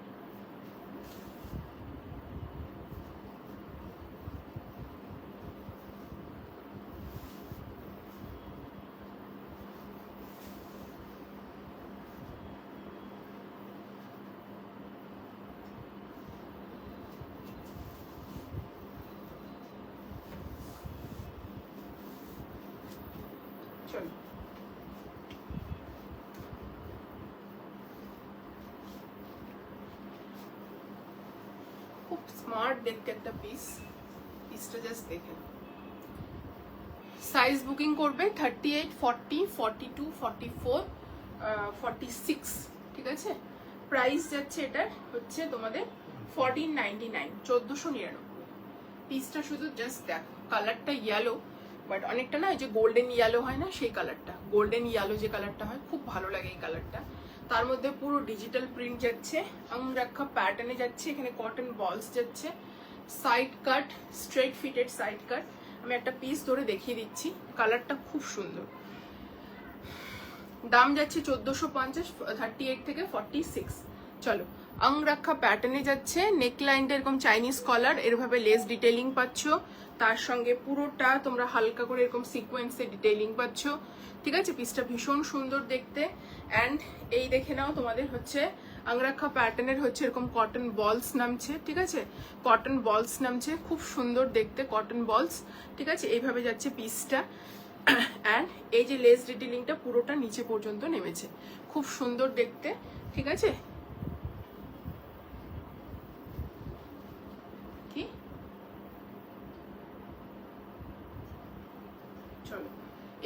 চলো খুব স্মার্ট দেখতে একটা পিসটা জাস্ট দেখে। সাইজ বুকিং করবে 38, 40, 42, 44, 46, ঠিক আছে। প্রাইস যাচ্ছে এটার হচ্ছে তোমাদের 1499, 1499। পিসটা শুধু জাস্ট দেখো, কালারটা ইয়েলো, বাট অনেকটা না এই যে গোল্ডেন ইয়েলো হয় না, সেই কালারটা, গোল্ডেন ইয়েলো যে কালারটা হয়, খুব ভালো লাগে এই কালারটা। তার মধ্যে পুরো ডিজিটাল প্রিন্ট যাচ্ছে, অঙ্গরাক্ষা প্যাটার্নে যাচ্ছে, এখানে কটন বলস যাচ্ছে, সাইড কাট, স্ট্রেট ফিটেড সাইড কাট। আমি একটা পিস ধরে দেখিয়ে দিচ্ছি, কালারটা খুব সুন্দর। দাম যাচ্ছে 1450, 38 থেকে 46। চলো, অঙ্গরাক্ষা প্যাটার্নে যাচ্ছে, নেকলাইনটা এরকম চাইনিজ কলার, এরভাবে লেস ডিটেইলিং পাচ্ছ, তার সঙ্গে পুরোটা তোমরা হালকা করে এরকম সিকোয়েন্সে ডিটেইলিং পাচ্ছ, ঠিক আছে। পিসটা ভীষণ সুন্দর দেখতে। অ্যান্ড এই দেখে নাও, তোমাদের হচ্ছে অঙ্গরাক্ষা প্যাটার্নের হচ্ছে এরকম কটন বলস নামছে, ঠিক আছে, কটন বলস নামছে, খুব সুন্দর দেখতে কটন বলস, ঠিক আছে। এইভাবে যাচ্ছে পিসটা। অ্যান্ড এই যে লেস ডিটেইলিংটা পুরোটা নিচে পর্যন্ত নেমেছে, খুব সুন্দর দেখতে, ঠিক আছে। কি চলো,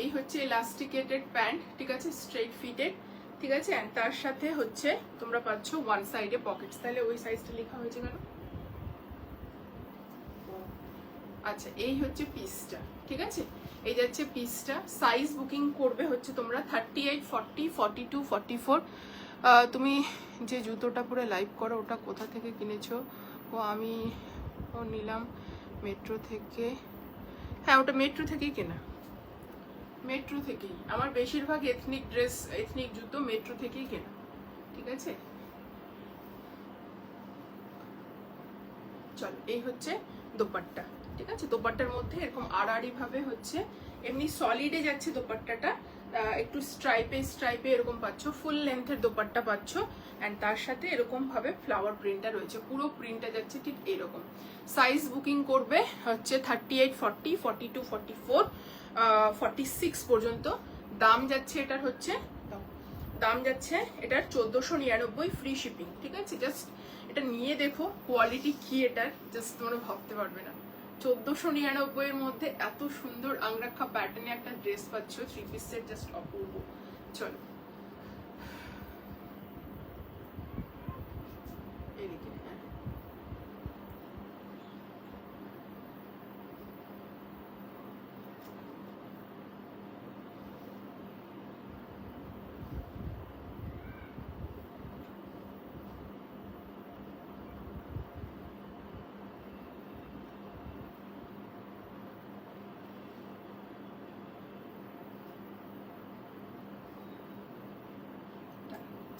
এই হচ্ছে ইলাস্টিকেটেড প্যান্ট, ঠিক আছে, স্ট্রেট ফিটেড, ঠিক আছে। অ্যান্ড তার সাথে হচ্ছে তোমরা পাচ্ছ ওয়ান সাইডে পকেটস। তাহলে ওই সাইজটা লেখা হয়েছে কেন? আচ্ছা, এই হচ্ছে পিসটা, ঠিক আছে। এই যাচ্ছে পিসটা। সাইজ বুকিং করবে হচ্ছে তোমরা 38, 40, 42, 44। তুমি যে জুতোটা পরে লাইভ করো ওটা কোথা থেকে কিনেছো? আমি নিলাম মেট্রো থেকে। হ্যাঁ, ওটা মেট্রো থেকেই কেনা, মেট্রো থেকেই। আমার বেশিরভাগ এথনিক ড্রেস, এথনিক জুতো মেট্রো থেকেই কেনা, ঠিক আছে। চলো, এই হচ্ছে দোপাট্টা, ঠিক আছে। দোপাট্টার মধ্যে এরকম আড়াআড়ি ভাবে হচ্ছে, এমনি সলিডে যাচ্ছে দোপাট্টাটা, একটু স্ট্রাইপে এরকম পাচ্ছ, ফুল লেন্থের দোপাট্টা পাচ্ছ। অ্যান্ড তার সাথে এরকম ভাবে ফ্লাওয়ার প্রিন্টটা রয়েছে, পুরো প্রিন্টটা যাচ্ছে ঠিক এরকম। সাইজ বুকিং করবে হচ্ছে 38, 40, 42, 44, 46 পর্যন্ত। দাম যাচ্ছে এটার হচ্ছে, দাম যাচ্ছে এটার 1499, ফ্রি শিপিং, ঠিক আছে। জাস্ট এটা নিয়ে দেখো কোয়ালিটি কি এটার, জাস্ট তোমরা ভাবতে পারবে না। 1499 এর মধ্যে এত সুন্দর অঙ্গরাক্ষা প্যাটার্নে একটা ড্রেস পাচ্ছ, থ্রি পিস সেট, জাস্ট অপূর্ব। চলো, এদিকে হ্যাঁ,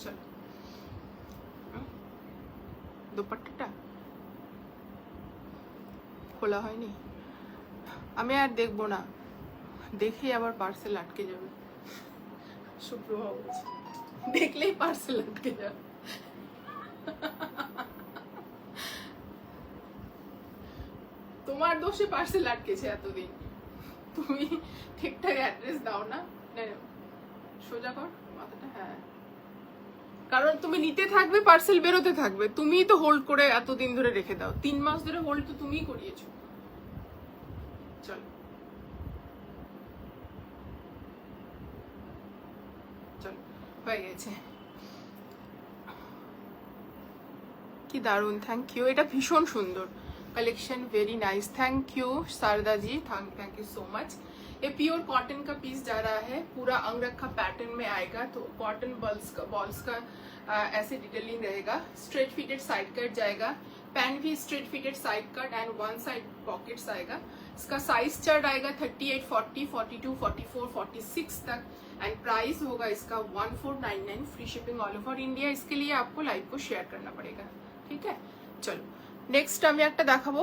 চলো। দোপাট্টাটা খোলা হয়নি, আমি আর দেখবো না, দেখেই আবার পার্সেল আটকে যাবে। সুপ্রভা বলছে, দেখলেই পার্সেল আটকে যাবে। তোমার দোষে পার্সেল আটকেছে এতদিন, তুমি ঠিকঠাক অ্যাড্রেস দাও না। সোজা কর মাথাটা, হ্যাঁ, কারণ তুমি নিতে থাকবে, পার্সেল বেরোতে থাকবে, তুমিই তো হোল্ড করে এতদিন ধরে রেখে দাও। 3 মাস ধরে হোল্ড তো তুমিই করিয়েছো। চলো, চলো, হয়ে গেছে। কি দারুন, থ্যাংক ইউ। এটা भीषण सुंदर collection, very nice, thank you Sharda ji, thank you so much. ये प्योर कॉटन का पीस जा रहा है, पूरा अंगरखा पैटर्न में आएगा। तो कॉटन बॉल्स का ऐसे डिटेलिंग रहेगा। स्ट्रेट फिटेड साइड कट जाएगा, पैंट भी straight fitted side cut and one side pockets आएगा। इसका साइज चार्ट आएगा 38, 40, 42, 44, 46 तक एंड प्राइस होगा इसका 1499 free shipping all over India. इसके लिए आपको लाइव को शेयर करना पड़ेगा, ठीक है। चलो नेक्स्ट আমি একটা দেখাবো,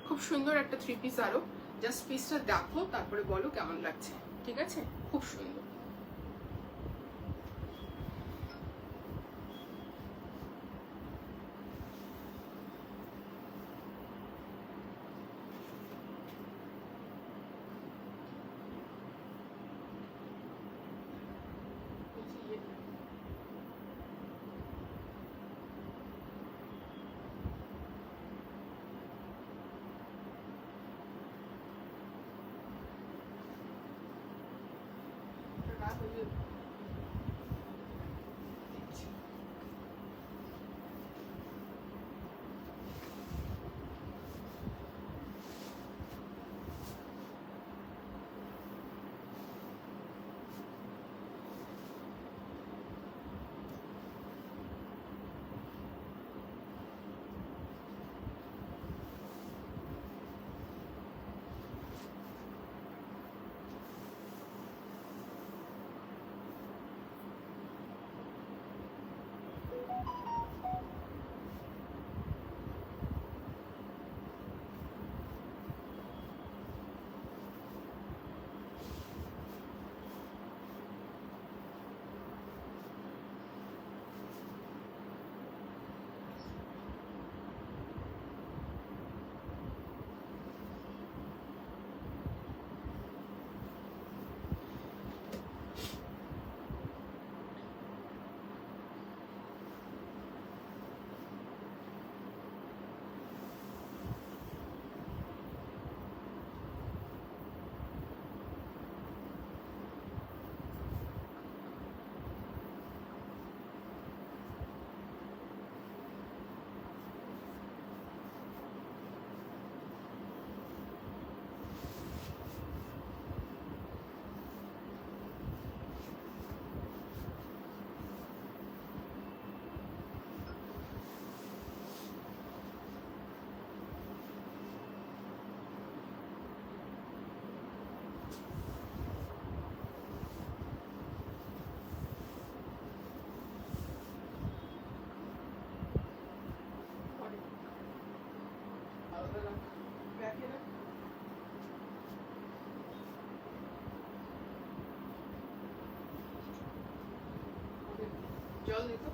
খুব সুন্দর একটা থ্রি পিস। আরো জাস্ট পিসটা দেখো তারপরে বলো কেমন লাগছে, ঠিক আছে। খুব সুন্দর। জল দিত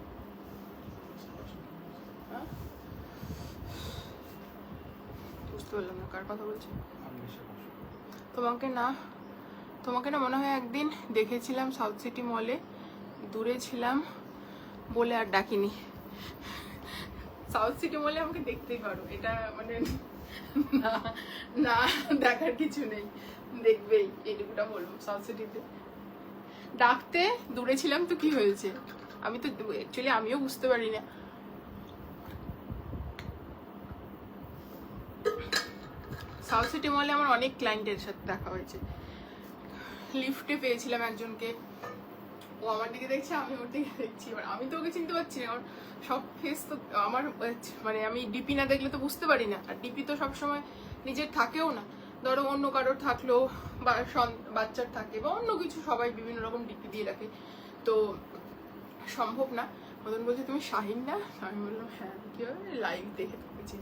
বুঝতে পারলাম না কার কথা বলছি। তোমাকে না মনে হয় একদিন দেখেছিলাম সাউথ সিটি মলে, দূরে ছিলাম বলে আর ডাকিনি। সাউথ সিটি মলে আমাকে দেখতেই পারো, এটা মানে না না দেখার কিছু নেই, দেখবেই এইটুকুটা বলবো। সাউথ সিটিতে ডাকতে দূরে ছিলাম তো কি হয়েছে, আমি তো অ্যাকচুয়ালি আমিও বুঝতে পারি না। সাউথ সিটি মলে আমার অনেক ক্লায়েন্টের সাথে দেখা হয়েছে। লিফটে পেয়েছিলাম একজনকে, ও আমার দিকে দেখছে আমি ওর দিকে দেখছি, এবার আমি তো ওকে চিনতে পারছি না, কারণ সব ফেস তো আমার মানে আমি ডিপি না দেখলে তো বুঝতে পারি না, আর ডিপি তো সবসময় নিজের থাকেও না, ধরো অন্য কারোর থাকলো বা বাচ্চার থাকে বা অন্য কিছু, সবাই বিভিন্ন রকম ডিপি দিয়ে রাখে, তো সম্ভব না। মদন বলছে তুমি শাহিন না, আমি বললাম হ্যাঁ, কি হবে লাইভ দেখে থাকেছি।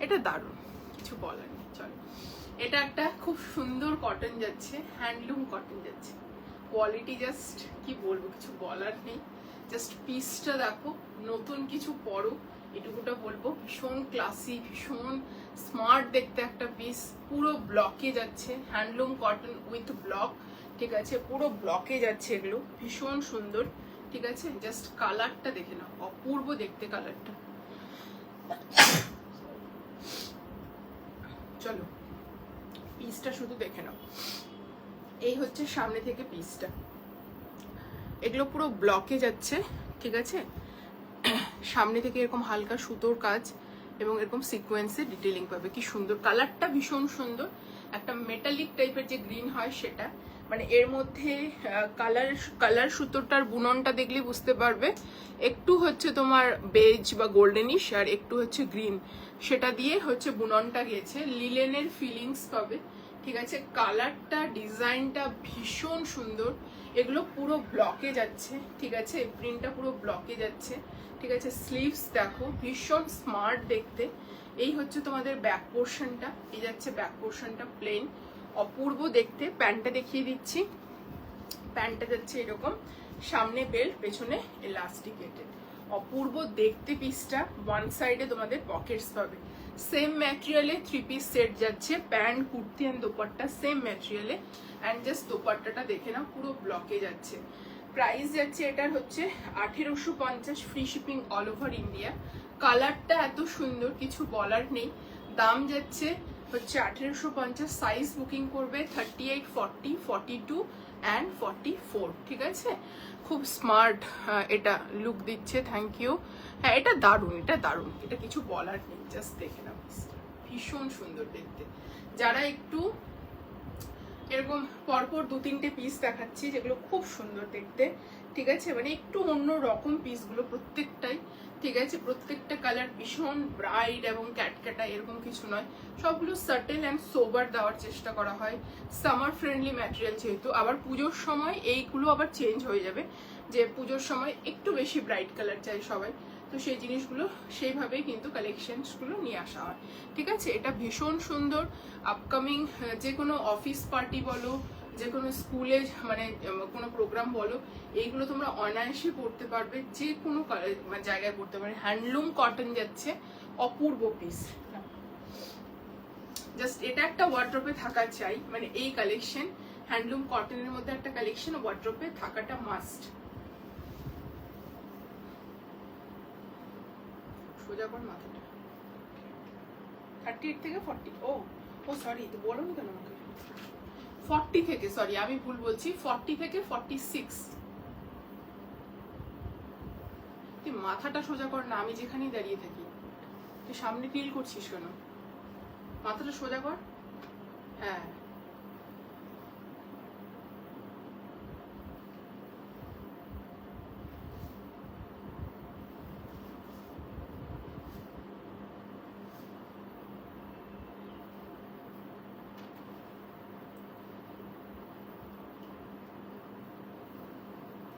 এটা দারুণ, কিছু বলার নেই। চলো, এটা একটা খুব সুন্দর কটন যাচ্ছে, হ্যান্ডলুম কটন যাচ্ছে, কোয়ালিটি জাস্ট কি বলবো, কিছু বলার নেই। জাস্ট পিসটা দেখো, নতুন কিছু পরো, এটুকুটা বলবো। ভীষণ ক্লাসি, ভীষণ স্মার্ট দেখতে একটা পিস, পুরো ব্লকে যাচ্ছে, হ্যান্ডলুম কটন উইথ ব্লক, ঠিক আছে, পুরো ব্লকে যাচ্ছে এগুলো, ভীষণ সুন্দর, ঠিক আছে। জাস্ট কালারটা দেখে নাও, অপূর্ব দেখতে কালারটা। চলো পিসটা শুধু দেখে নাও, এই হচ্ছে সামনে থেকে পিসটা, এগুলো পুরো ব্লকে যাচ্ছে, ঠিক আছে। সামনে থেকে এরকম হালকা সুতোর কাজ এবং এরকম সিকোয়েন্সে ডিটেলিং পাবে, কি সুন্দর কালারটা, ভীষণ সুন্দর। একটা মেটালিক টাইপের যে গ্রিন হয় সেটা, মানে এর মধ্যে কালার সুতোটার বুননটা দেখলে বুঝতে পারবে, একটু হচ্ছে তোমার বেজ বা গোল্ডেনিশ আর একটু হচ্ছে গ্রিন, সেটা দিয়ে হচ্ছে বুননটা গেছে, লিলেনের ফিলিংস পাবে। ঠিক আছে, কালারটা ডিজাইনটা ভীষণ সুন্দর, এগুলো পুরো ব্লকে যাচ্ছে। ঠিক আছে, প্রিন্টটা পুরো ব্লকে যাচ্ছে। ঠিক আছে, স্লিভস দেখো ভীষণ স্মার্ট দেখতে। এই হচ্ছে তোমাদের ব্যাক পোর্শনটা, এই যাচ্ছে ব্যাক পোর্শনটা প্লেন, অপূর্ব দেখতে। প্যান্টটা দেখিয়ে দিচ্ছি, প্যান্টটা যাচ্ছে এরকম, সামনে বেল্ট, পেছনে এলাস্টিকেটেড, অপূর্ব দেখতে পিসটা। ওয়ান সাইডে তোমাদের পকেটস পাবে। সেম ম্যাটেরিয়ালে 3 পিস সেট যাচ্ছে, pant, kurti and dupatta same ম্যাটেরিয়ালে। অ্যান্ড জাস্ট দোপাট্টাটা দেখে নাও, পুরো ব্লকে যাচ্ছে। প্রাইস যাচ্ছে এটার হচ্ছে 1850, free shipping all over India. কালারটা এত সুন্দর, কিছু বলার নেই। দাম যাচ্ছে হচ্ছে 1850, সাইজ বুকিং করবে 38, 40, 42 অ্যান্ড 44। ঠিক আছে, খুব স্মার্ট এটা লুক দিচ্ছে। Thank you. হ্যাঁ, এটা দারুণ, এটা দারুণ, এটা কিছু বলার নেই, জাস্ট দেখে নাও, ভীষণ সুন্দর দেখতে। যারা একটু এরকম পরপর 2-3টে পিস দেখাচ্ছি যেগুলো খুব সুন্দর দেখতে। ঠিক আছে, মানে একটু অন্য রকম পিসগুলো প্রত্যেকটাই। ঠিক আছে, প্রত্যেকটা কালার ভীষণ ব্রাইট এবং ক্যাটক্যাটা এরকম কিছু নয়, সবগুলো সাটেল অ্যান্ড সোবার দেওয়ার চেষ্টা করা হয়। সামার ফ্রেন্ডলি ম্যাটেরিয়াল যেহেতু, আবার পুজোর সময় এইগুলো আবার চেঞ্জ হয়ে যাবে, যে পুজোর সময় একটু বেশি ব্রাইট কালার চাই সবাই, তো সেই জিনিসগুলো সেইভাবেই কিন্তু কালেকশনসগুলো নিয়ে আসা হয়। ঠিক আছে, এটা ভীষণ সুন্দর। আপকামিং যে কোনো অফিস পার্টি বলো, যে কোনো স্কুলে মানে কোনো প্রোগ্রাম বলো, এইগুলো তোমরা অনায়াসে পড়তে পারবে, যে কোনো জায়গায় পড়তে পারবে। হ্যান্ডলুম কটন যাচ্ছে, অপূর্ব পিস। জাস্ট এটা একটা ওয়ার্ড্রপে থাকা চাই, মানে এই কালেকশন হ্যান্ডলুম কটনের মধ্যে একটা কালেকশন ওয়ার্ড্রপে থাকাটা মাস্ট। সোজা কর মাথাটা। 38 থেকে 40, ও সরি, তো বলো না কেন আমাকে। 40 থেকে, সরি আমি ভুল বলছি, 40 থেকে 46। তুই মাথাটা সোজা কর না, আমি যেখানেই দাঁড়িয়ে থাকি। তুই সামনে টিল করছিস কেন? মাথাটা সোজা কর। হ্যাঁ,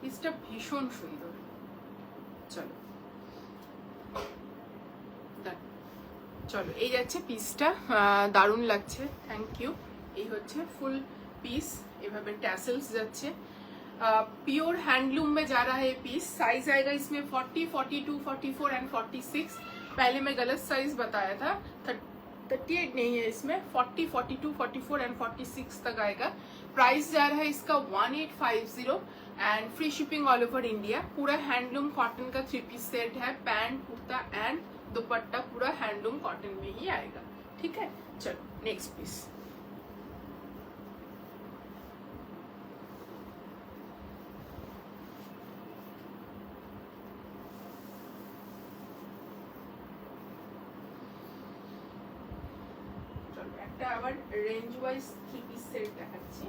পিসটা ভীষণ সুন্দর। চলো চলো, এই যাচ্ছে পিসটা, দারুণ লাগছে। Thank you. এই হচ্ছে ফুল পিস, এভাবে टैसल्स যাচ্ছে। प्योर हैंडलूम में जा रहा है पीस। साइज आएगा इसमें 40, 42, 44 एंड 46। पहले मैं गलत साइज बताया था, 38 नहीं है इसमें, 40, 42, 44 एंड 46 तक आएगा। प्राइस जा रहा है इसका 1850 and free shipping all over India. पूरा हैंडलूम कॉटन का 3 पीस सेट है, पैंट, कुर्ता एंड दुपट्टा पूरा हैंडलूम कॉटन में ही आएगा। ठीक है, चलो नेक्स्ट पीस। চলো একটা আবার রেঞ্জ ওয়াইজ 3 পিস সেট দেখাচ্ছি।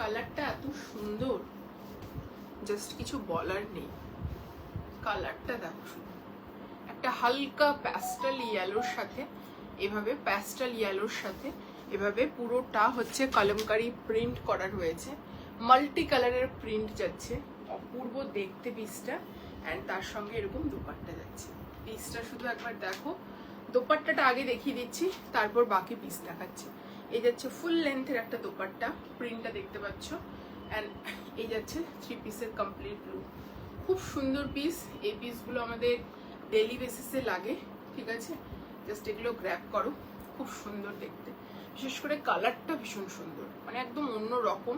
কালারটা এত সুন্দর, জাস্ট কিছু বলার নেই। কালারটা দেখো, একটা হালকা প্যাস্টেল ইয়েলোর সাথে, এভাবে প্যাস্টেল ইয়েলোর সাথে এভাবে পুরোটা হচ্ছে কলমকারি প্রিন্ট করা রয়েছে, মাল্টি কালারের প্রিন্ট যাচ্ছে, অপূর্ব দেখতে পিসটা। অ্যান্ড তার সঙ্গে এরকম দোপাট্টা যাচ্ছে। পিসটা শুধু একবার দেখো, দোপাট্টাটা আগে দেখিয়ে দিচ্ছি, তারপর বাকি পিস দেখাচ্ছি। এই যাচ্ছে ফুল লেন্থের একটা দোপাট্টা, প্রিন্টটা দেখতে পাচ্ছ। অ্যান্ড এই যাচ্ছে 3 পিসের কমপ্লিট লুক। খুব সুন্দর পিস। এই পিসগুলো আমাদের ডেইলি বেসিসে লাগে। ঠিক আছে, জাস্ট এগুলো গ্র্যাব করো, খুব সুন্দর দেখতে, বিশেষ করে কালারটা ভীষণ সুন্দর। মানে একদম অন্য রকম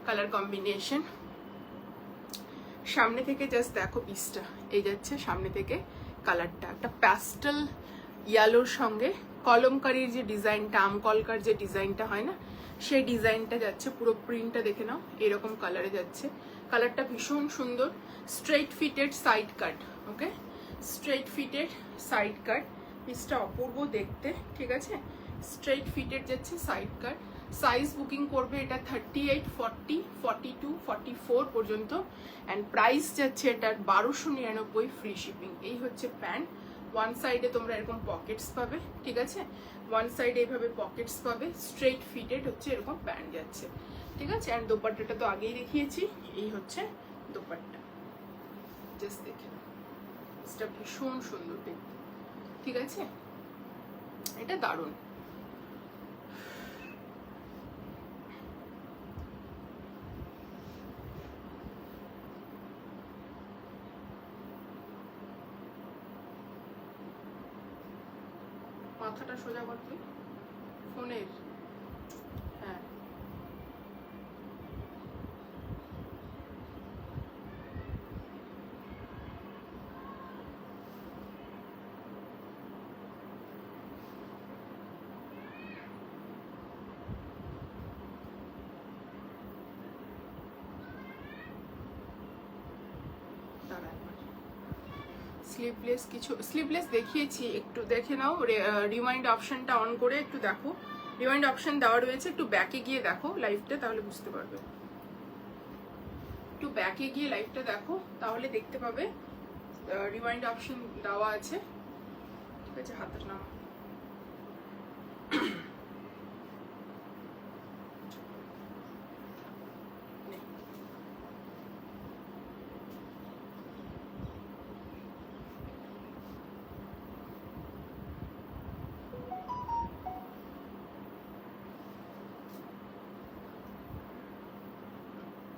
কালার কম্বিনেশন। সামনে থেকে জাস্ট দেখো পিসটা, এই যাচ্ছে সামনে থেকে কালারটা, একটা প্যাস্টেল ইয়েলোর সঙ্গে কলমকারির যে ডিজাইনটা, আমকলকার যে ডিজাইনটা হয় না, সেই ডিজাইনটা যাচ্ছে। পুরো প্রিন্টটা দেখে নাও, এরকম কালারে যাচ্ছে। কালারটা ভীষণ সুন্দর। স্ট্রেট ফিটেড সাইড কাট, ওকে, স্ট্রেট ফিটেড সাইড কাট। পিসটা অপূর্ব দেখতে, ঠিক আছে। স্ট্রেট ফিটেড যাচ্ছে সাইড কাট। সাইজ বুকিং করবে এটা 38, 40, 42, 44 পর্যন্ত। অ্যান্ড প্রাইস যাচ্ছে এটার 1299, ফ্রি শিপিং। এই হচ্ছে প্যান্ট। ওয়ান সাইডে তোমরা এরকম পকেটস পাবে, ঠিক আছে, ওয়ান সাইডে এইভাবে পকেটস পাবে। স্ট্রেট ফিটেড হচ্ছে এরকম প্যান্ট যাচ্ছে, ঠিক আছে। অ্যান্ড দোপাট্টাটা তো আগেই দেখিয়েছি, এই হচ্ছে দোপাট্টা। জাস্ট দেখে নাও, এটা ভীষণ সুন্দর দেখতে, ঠিক আছে। এটা দারুণ। মাথাটা সোজা কর তুই ফোনের, হ্যাঁ। স্লিভলেস কিছু, স্লিভলেস দেখিয়েছি, একটু দেখে নাও। রিমাইন্ড অপশনটা অন করে একটু দেখো, রিমাইন্ড অপশন দেওয়া রয়েছে, একটু ব্যাকে গিয়ে দেখো লাইভটা, তাহলে বুঝতে পারবে। একটু ব্যাকে গিয়ে লাইভটা দেখো, তাহলে দেখতে পাবে রিমাইন্ড অপশন দেওয়া আছে, ঠিক আছে। হাতের নাম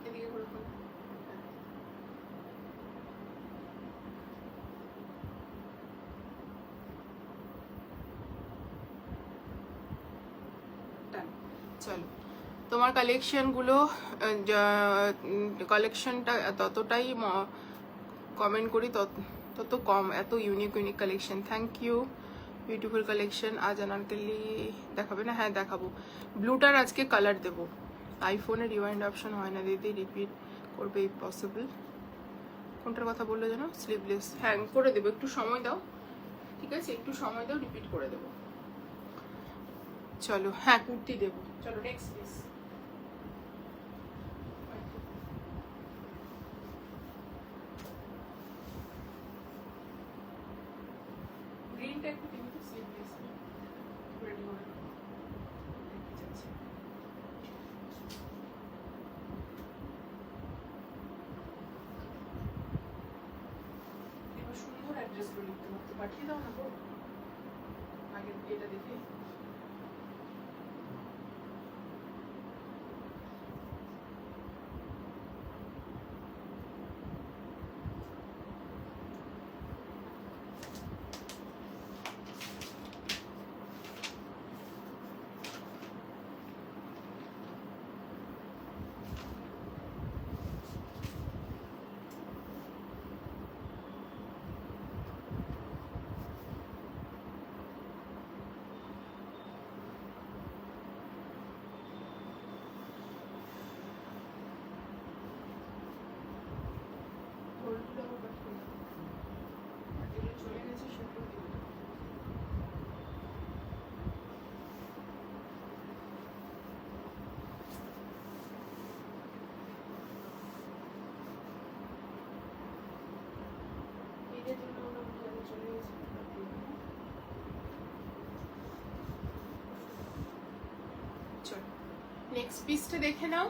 এদিকে ঘুরে ফোন। চলো, তোমার কালেকশনগুলো, কালেকশনটা ততটাই কমেন্ট করি তত কম, এত unique unique collection. Thank you, beautiful collection. আজ আনারকলি দেখাবে না? হ্যাঁ দেখাবো। ব্লুটার আজকে কালার দেবো। আইফোনে রিওয়াইন্ড অপশন হয় না দিদি, রিপিট করবে ইফ পসিবল। কোনটার কথা বললো যেন? স্লিভলেস, হ্যাঁ করে দেবো, একটু সময় দাও, ঠিক আছে, একটু সময় দাও, রিপিট করে দেবো। চলো, হ্যাঁ কুর্তি দেবো। চলো নেক্সট প্লিজ। গ্রিনটা একটু দিবি তো, স্লিভলেস রেডি হবে। এবার সুন্দর অ্যাড্রেসগুলো লিখতে হবে, পাঠিয়ে দাও না গো আগে এটা দেখে। চলে গেছে সেগুলো দিবি। ঈদের জন্য ওরা চলে গেছে। চলো নেক্সট পিসটা দেখে নাও।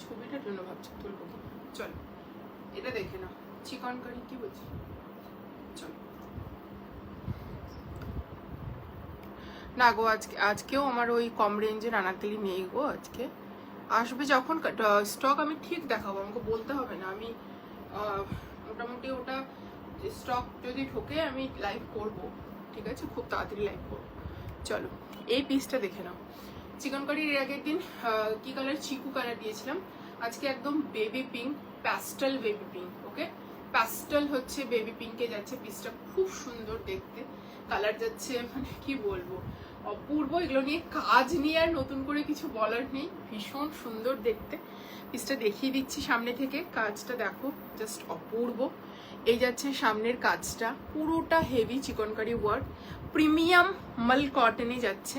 ছবিটার জন্য ভাবছি তুলবো। চলো এটা দেখে নাও, চিকন কারি, কি বলছি। চলো না গো, আজকেও আমার ওই কম রেঞ্জের আনারকলি নেই গো। আজকে আসবে যখন স্টক আমি ঠিক দেখাবো, আমাকে বলতে হবে না। আমি মোটামুটি ওটা স্টক যদি ঢোকে আমি লাইভ করব, ঠিক ঠিক আছে, খুব তাড়াতাড়ি লাইভ করবো। চলো এই পিসটা দেখে নাও। চিকন কারির এর আগের দিন কি কালার, চিকু কালার দিয়েছিলাম, আজকে একদম baby pink, pastel baby pink. Okay, pastel হচ্ছে বেবি পিঙ্কে যাচ্ছে পিসটা, খুব সুন্দর দেখতে কালার যাচ্ছে, মানে কি বলবো, অপূর্ব। এগুলো নিয়ে কাজ নিয়ে আর নতুন করে কিছু বলার নেই, ভীষণ সুন্দর দেখতে। পিসটা দেখিয়ে দিচ্ছি সামনে থেকে, কাজটা দেখো জাস্ট অপূর্ব। এই যাচ্ছে সামনের কাজটা, পুরোটা হেভি চিকনকারি ওয়ার্ক, প্রিমিয়াম মাল কটনে যাচ্ছে।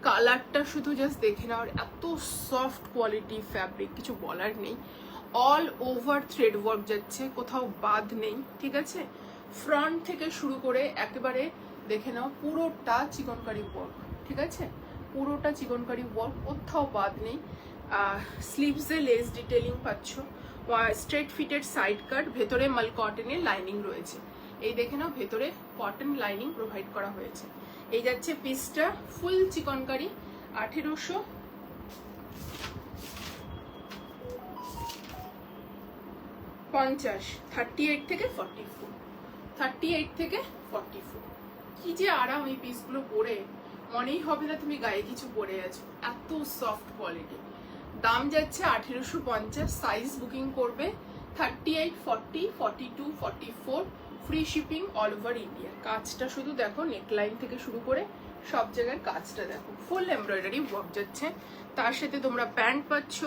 কালারটা শুধু জাস্ট দেখে নাও, এত সফট কোয়ালিটি ফ্যাব্রিক, কিছু বলার নেই। অল ওভার থ্রেড ওয়ার্ক যাচ্ছে, কোথাও বাদ নেই, ঠিক আছে। ফ্রন্ট থেকে শুরু করে একেবারে দেখে নাও, পুরোটা চিকনকারি ওয়ার্ক, ঠিক আছে, পুরোটা চিকনকারি ওয়ার্ক, কোথাও বাদ নেই। স্লিভসে লেস ডিটেলিং পাচ্ছ, স্ট্রেট ফিটেড সাইড কাট, ভেতরে মাল কটনের লাইনিং রয়েছে। এই দেখে নাও, ভেতরে কটন লাইনিং প্রোভাইড করা হয়েছে। এই যাচ্ছে পিসটা, ফুল চিকনকারি, 1850, 38 থেকে 44, 38 থেকে 44। কি যে আরাম এই পিসগুলো পরে, মনেই হবে না তুমি গায়ে কিছু পরে আছো, এত সফট কোয়ালিটি। দাম যাচ্ছে 1850, সাইজ বুকিং করবে 38, 40, 42, 44, free shipping all over India. কাজটা শুধু দেখো, নেকলাইন থেকে শুরু করে সব জায়গায় কাজটা দেখো, ফুল এমব্রয়ডারি ওয়ার্ক যাচ্ছে। তার সাথে তোমরা প্যান্ট পাচ্ছ,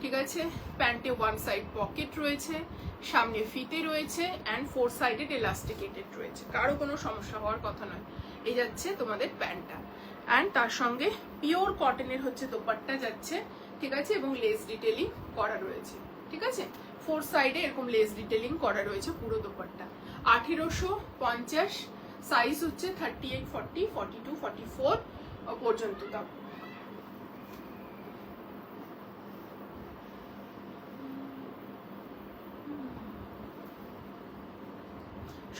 ঠিক আছে, প্যান্টে ওয়ান সাইড পকেট রয়েছে, সামনে ফিতে রয়েছে, অ্যান্ড 4 সাইডেড এলাস্টিকেটেড রয়েছে, কারো কোনো সমস্যা হওয়ার কথা নয়। এই যাচ্ছে তোমাদের প্যান্টটা, অ্যান্ড তার সঙ্গে পিওর কটনের হচ্ছে দোপাট্টা যাচ্ছে, ঠিক আছে, এবং লেস ডিটেলিং করা রয়েছে, ঠিক আছে, 4 সাইডে এরকম লেস ডিটেলিং করা রয়েছে পুরো দোপাট্টা। 1850, সাইজ হচ্ছে 38, 40, 42, 44 পর্যন্ত। দাও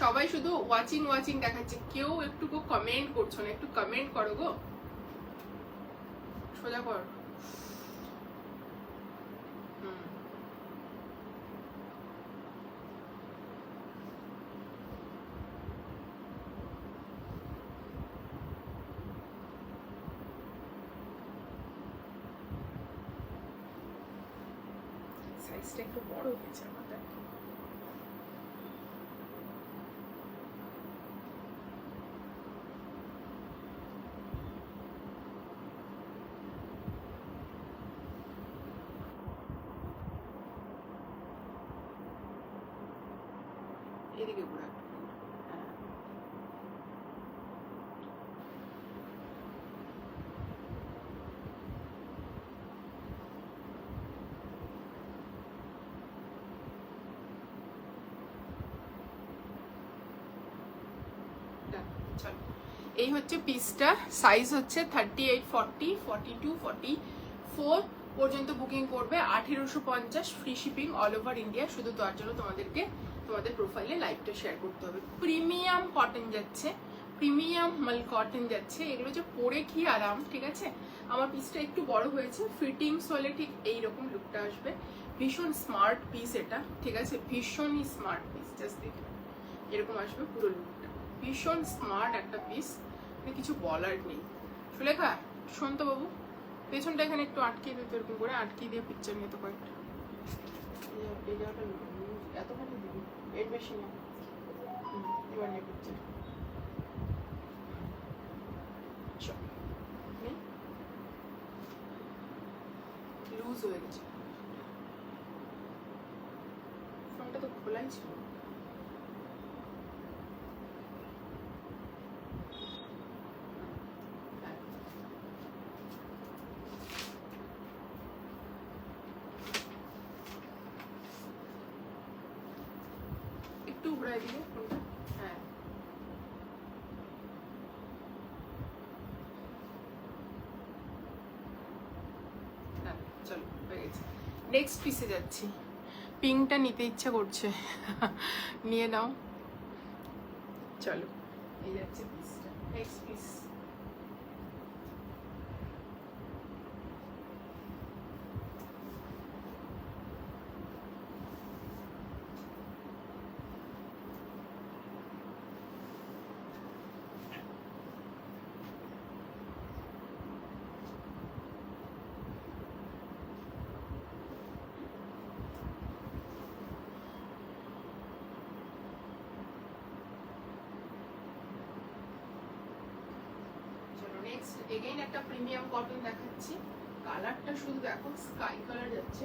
সবাই শুধু ওয়াচিং দেখাচ্ছে, কেউ একটু কমেন্ট করছো না, একটু কমেন্ট করো গো, সোজা কর। সাইজটা একটু বড় হয়েছে আমাদের। এদিকে ঘোরা, হ্যাঁ, চলো। এই হচ্ছে পিসটা, সাইজ হচ্ছে 38, 40, 42, 44 পর্যন্ত বুকিং করবে। 1850, free shipping all over India. শুধু তার জন্য তোমাদেরকে তোমাদের প্রোফাইলে লাইভটা শেয়ার করতে হবে। প্রিমিয়াম কটন যাচ্ছে, প্রিমিয়াম মাল কটন যাচ্ছে, এগুলো যে পরে কি আরাম, ঠিক আছে। আমার পিসটা একটু বড় হয়েছে, ফিটিংস হলে ঠিক এইরকম লুকটা আসবে। ভীষণ স্মার্ট পিস এটা, ঠিক আছে, ভীষণই স্মার্ট পিস, জাস্ট দেখে এরকম আসবে পুরো লুকটা, ভীষণ স্মার্ট একটা পিস, কিছু বলার নেই। সুলেখা, শোনতো বাবু, পেছনটা এখানে একটু আটকে দিতে, এরকম করে আটকে দিয়ে পিকচার নিয়ে তো কয়েকটা, এই জায়গাটা এতখানি দিবি, এর বেশি না, এবার নিয়ে পিকচার। লুজ হয়ে গেছে, ফোনটা তো খোলাই ছিল। একটু ঘুরাই দিলে ফোনটা, হ্যাঁ, চলো হয়ে গেছে। নেক্সট পিসে যাচ্ছি, পিঙ্কটা নিতে ইচ্ছা করছে, নিয়ে নাও, চলো। এই যাচ্ছে পিসটা, নেক্সট পিস। একটা প্রিমিয়াম কটন দেখাচ্ছি, কালারটা শুধু দেখো, স্কাই কালার যাচ্ছে।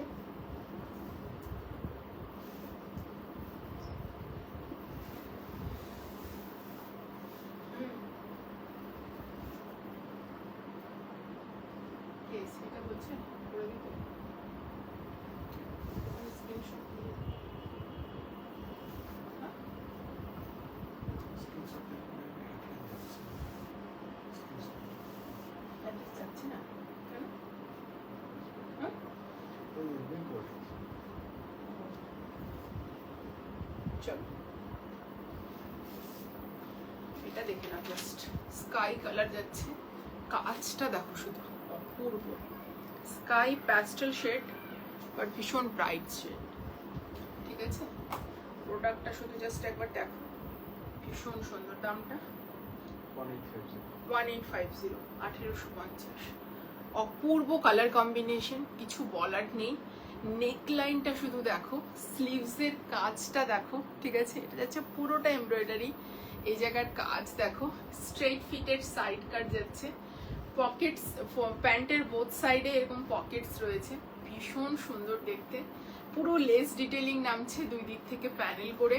এটা বলছে করে দিতে স্ক্রিনশট দিয়ে অ্যাড্রেস যাচ্ছে না কেন? চলো এটা দেখে না, জাস্ট স্কাই কালার যাচ্ছে, কাজটা দেখো শুধু অপূর্ব, স্কাই প্যাস্টেল শেড বাট ভীষণ ব্রাইট শেড, ঠিক আছে? প্রোডাক্টটা শুধু জাস্ট একবার দেখো, ভীষণ সুন্দর। দামটা 1850, 1850। অপূর্ব কালার কম্বিনেশন, কিছু বলার নেই। নেকলাইনটা শুধু দেখো, স্লিভসের কাজটা দেখো, ঠিক আছে? এটা যাচ্ছে পুরোটা এমব্রয়ডারি, এই জায়গার কাজ দেখো, স্ট্রেট ফিটের সাইড কাট যাচ্ছে, পকেটস, প্যান্টের বোথ সাইডে এরকম পকেটস রয়েছে, ভীষণ সুন্দর দেখতে। পুরো লেস ডিটেলিং নামছে দুই দিক থেকে প্যানেল করে,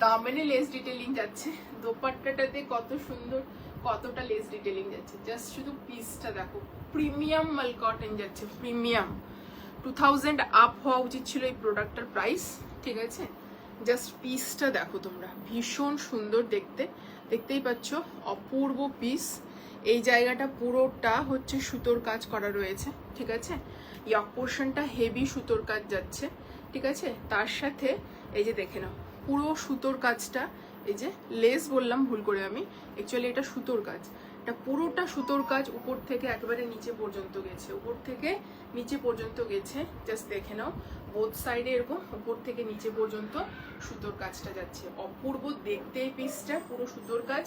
দামেনে লেস ডিটেলিং যাচ্ছে, দোপাট্টাটাতে কত সুন্দর, কতটা লেস ডিটেলিং যাচ্ছে, জাস্ট শুধু পিসটা দেখো, প্রিমিয়াম মাল কটন যাচ্ছে, প্রিমিয়াম। 2000 আপ হওয়া উচিত ছিল এই প্রোডাক্টটার প্রাইস, ঠিক আছে? জাস্ট পিসটা দেখো তোমরা, ভীষণ সুন্দর দেখতে, দেখতেই পাচ্ছ, অপূর্ব পিস। এই জায়গাটা পুরোটা হচ্ছে সুতোর কাজ করা রয়েছে, ঠিক আছে? ইয়ক পোর্শনটা হেভি সুতোর কাজ যাচ্ছে, ঠিক আছে? তার সাথে এই যে দেখে নাও, পুরো সুতোর কাজটা, এই যে লেস বললাম ভুল করে আমি, অ্যাকচুয়ালি এটা সুতোর কাজ, এটা পুরোটা সুতোর কাজ, উপর থেকে একেবারে নিচে পর্যন্ত গেছে, উপর থেকে নিচে পর্যন্ত গেছে, জাস্ট দেখে নাও, বোথ সাইডে এরকম উপর থেকে নিচে পর্যন্ত সুতোর কাজটা যাচ্ছে, অপূর্ব দেখতে এই পিসটা, পুরো সুতোর কাজ,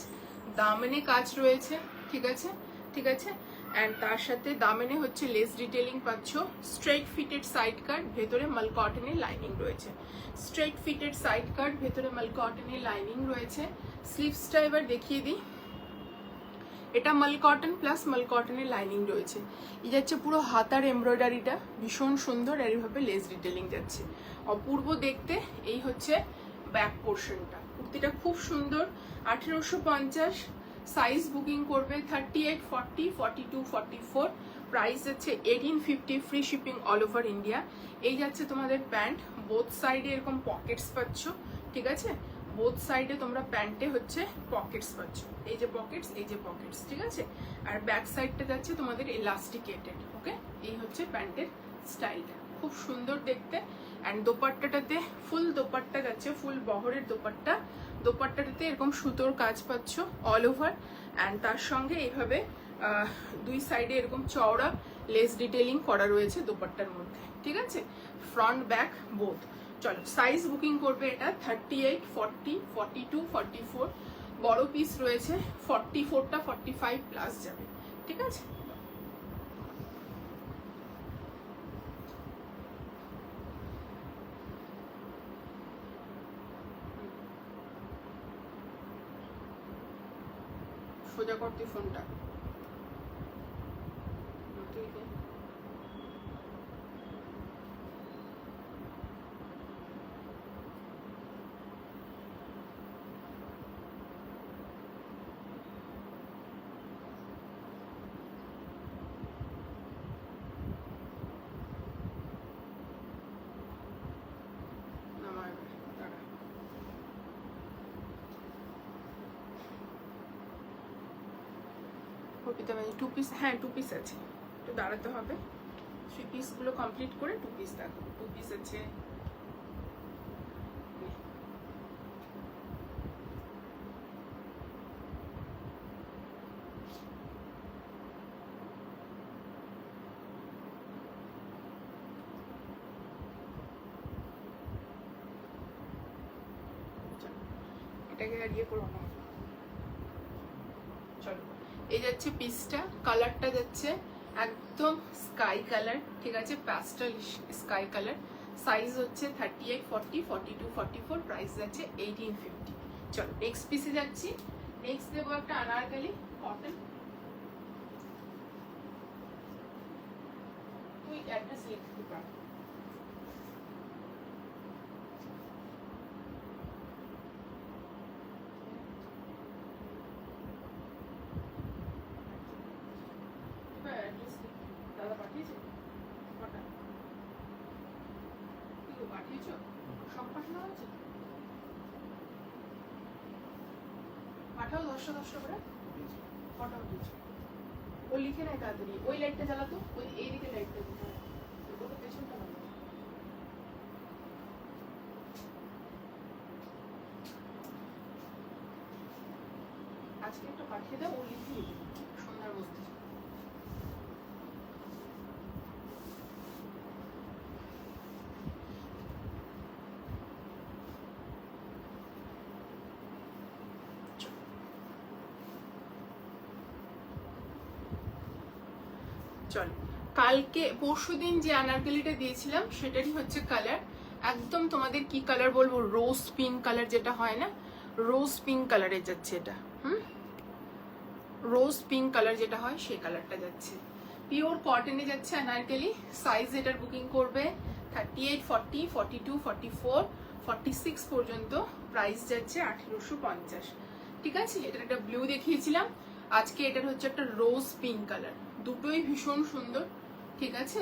দামেনে কাজ রয়েছে, ঠিক আছে? ঠিক আছে? অ্যান্ড তার সাথে দামেনে হচ্ছে লেস ডিটেলিং পাচ্ছ, স্ট্রেট ফিটেড সাইড কাট, ভেতরে মাল কটনের লাইনিং রয়েছে, স্ট্রেট ফিটেড সাইড কাট, ভেতরে মাল কটনের লাইনিং রয়েছে। স্লিভসটা এবার দেখিয়ে দিই, এটা মাল কটন প্লাস মাল কটনের লাইনিং রয়েছে, এই যাচ্ছে পুরো হাতার এমব্রয়ডারিটা, ভীষণ সুন্দর, আর এইভাবে লেস ডিটেলিং যাচ্ছে, অপূর্ব দেখতে। এই হচ্ছে ব্যাক পোর্শনটা, কুর্তিটা খুব সুন্দর, 1850, সাইজ বুকিং করবে 38, 40, 42, 44, প্রাইস যাচ্ছে 1850, free shipping all over India. এই যাচ্ছে তোমাদের প্যান্ট, বোথ সাইডে এরকম পকেটস পাচ্ছ, ঠিক আছে? বোথ সাইডে তোমরা প্যান্টে হচ্ছে পকেটস পাচ্ছ, এই যে পকেটস, এই যে পকেটস, ঠিক আছে? আর ব্যাক সাইডটা যাচ্ছে তোমাদের এলাস্টিকেটেড, ওকে? এই হচ্ছে প্যান্টের স্টাইলটা, খুব সুন্দর দেখতে। অ্যান্ড দোপাট্টাটাতে ফুল দোপাট্টা যাচ্ছে, ফুল বহরের দোপাট্টা, দোপাট্টাটাতে এরকম সুতোর কাজ পাচ্ছ অল ওভার, অ্যান্ড তার সঙ্গে এইভাবে দুই সাইডে এরকম চওড়া লেস ডিটেলিং করা রয়েছে দোপাট্টার মধ্যে, ঠিক আছে? Front back both. চলো সাইজ বুকিং করবে এটা 38, 40, 42, 44, বড় পিস রয়েছে 44টা 45 প্লাস যাবে, ঠিক আছে? সোজা করতে ফোনটা টু পিস, হ্যাঁ 2 পিস আছে, একটু দাঁড়াতে হবে, 3 পিসগুলো কমপ্লিট করে 2 পিস দেখো, 2 পিস আছে। এটাকে আর ইয়ে করবো না, চলো। এই যাচ্ছে পিসটা, কালারটা যাচ্ছে একদম স্কাই কালার, ঠিক আছে? প্যাস্টেল স্কাই কালার, সাইজ হচ্ছে 38, 40, 42, 44, প্রাইস যাচ্ছে 1850। চলো নেক্সট পিসে যাচ্ছি, নেক্সট দেবো একটা আনারকলি কটন, অ্যাড্রেস লিখতে পারো। দাদা পাঠিয়েছে কটা পাঠিয়েছ? সব পাঠানো হয়েছে? পাঠাও 10টা 10টা করে। কটা পাঠিয়েছ? ও লিখে নেয় তাড়াতাড়ি। ওই লাইটটা জ্বালাতো, ওই এইদিকে লাইটটা দিতে হয়, ওটা পেছনটা না। আজকে একটা পাঠিয়ে দাও, ও লিখে দিবে সন্ধ্যার মধ্যে। চল, কালকে পরশুদিন যে আনারকলিটা দিয়েছিলাম সেটারই হচ্ছে কালার, একদম তোমাদের কি কালার বলবো, রোজ পিঙ্ক কালার যেটা হয় না, রোজ পিঙ্ক কালারে যাচ্ছে এটা। রোজ পিঙ্ক কালার যেটা হয় সেই কালারটা যাচ্ছে, পিওর কটনে যাচ্ছে আনারকলি। সাইজ এটার বুকিং করবে 38, 40, 42, 44, 46 পর্যন্ত। প্রাইস যাচ্ছে 1850। ঠিক আছে, এটার একটা ব্লু দেখিয়েছিলাম, আজকে এটার হচ্ছে একটা রোজ পিঙ্ক কালার। দুটোই ভীষণ সুন্দর। ঠিক আছে,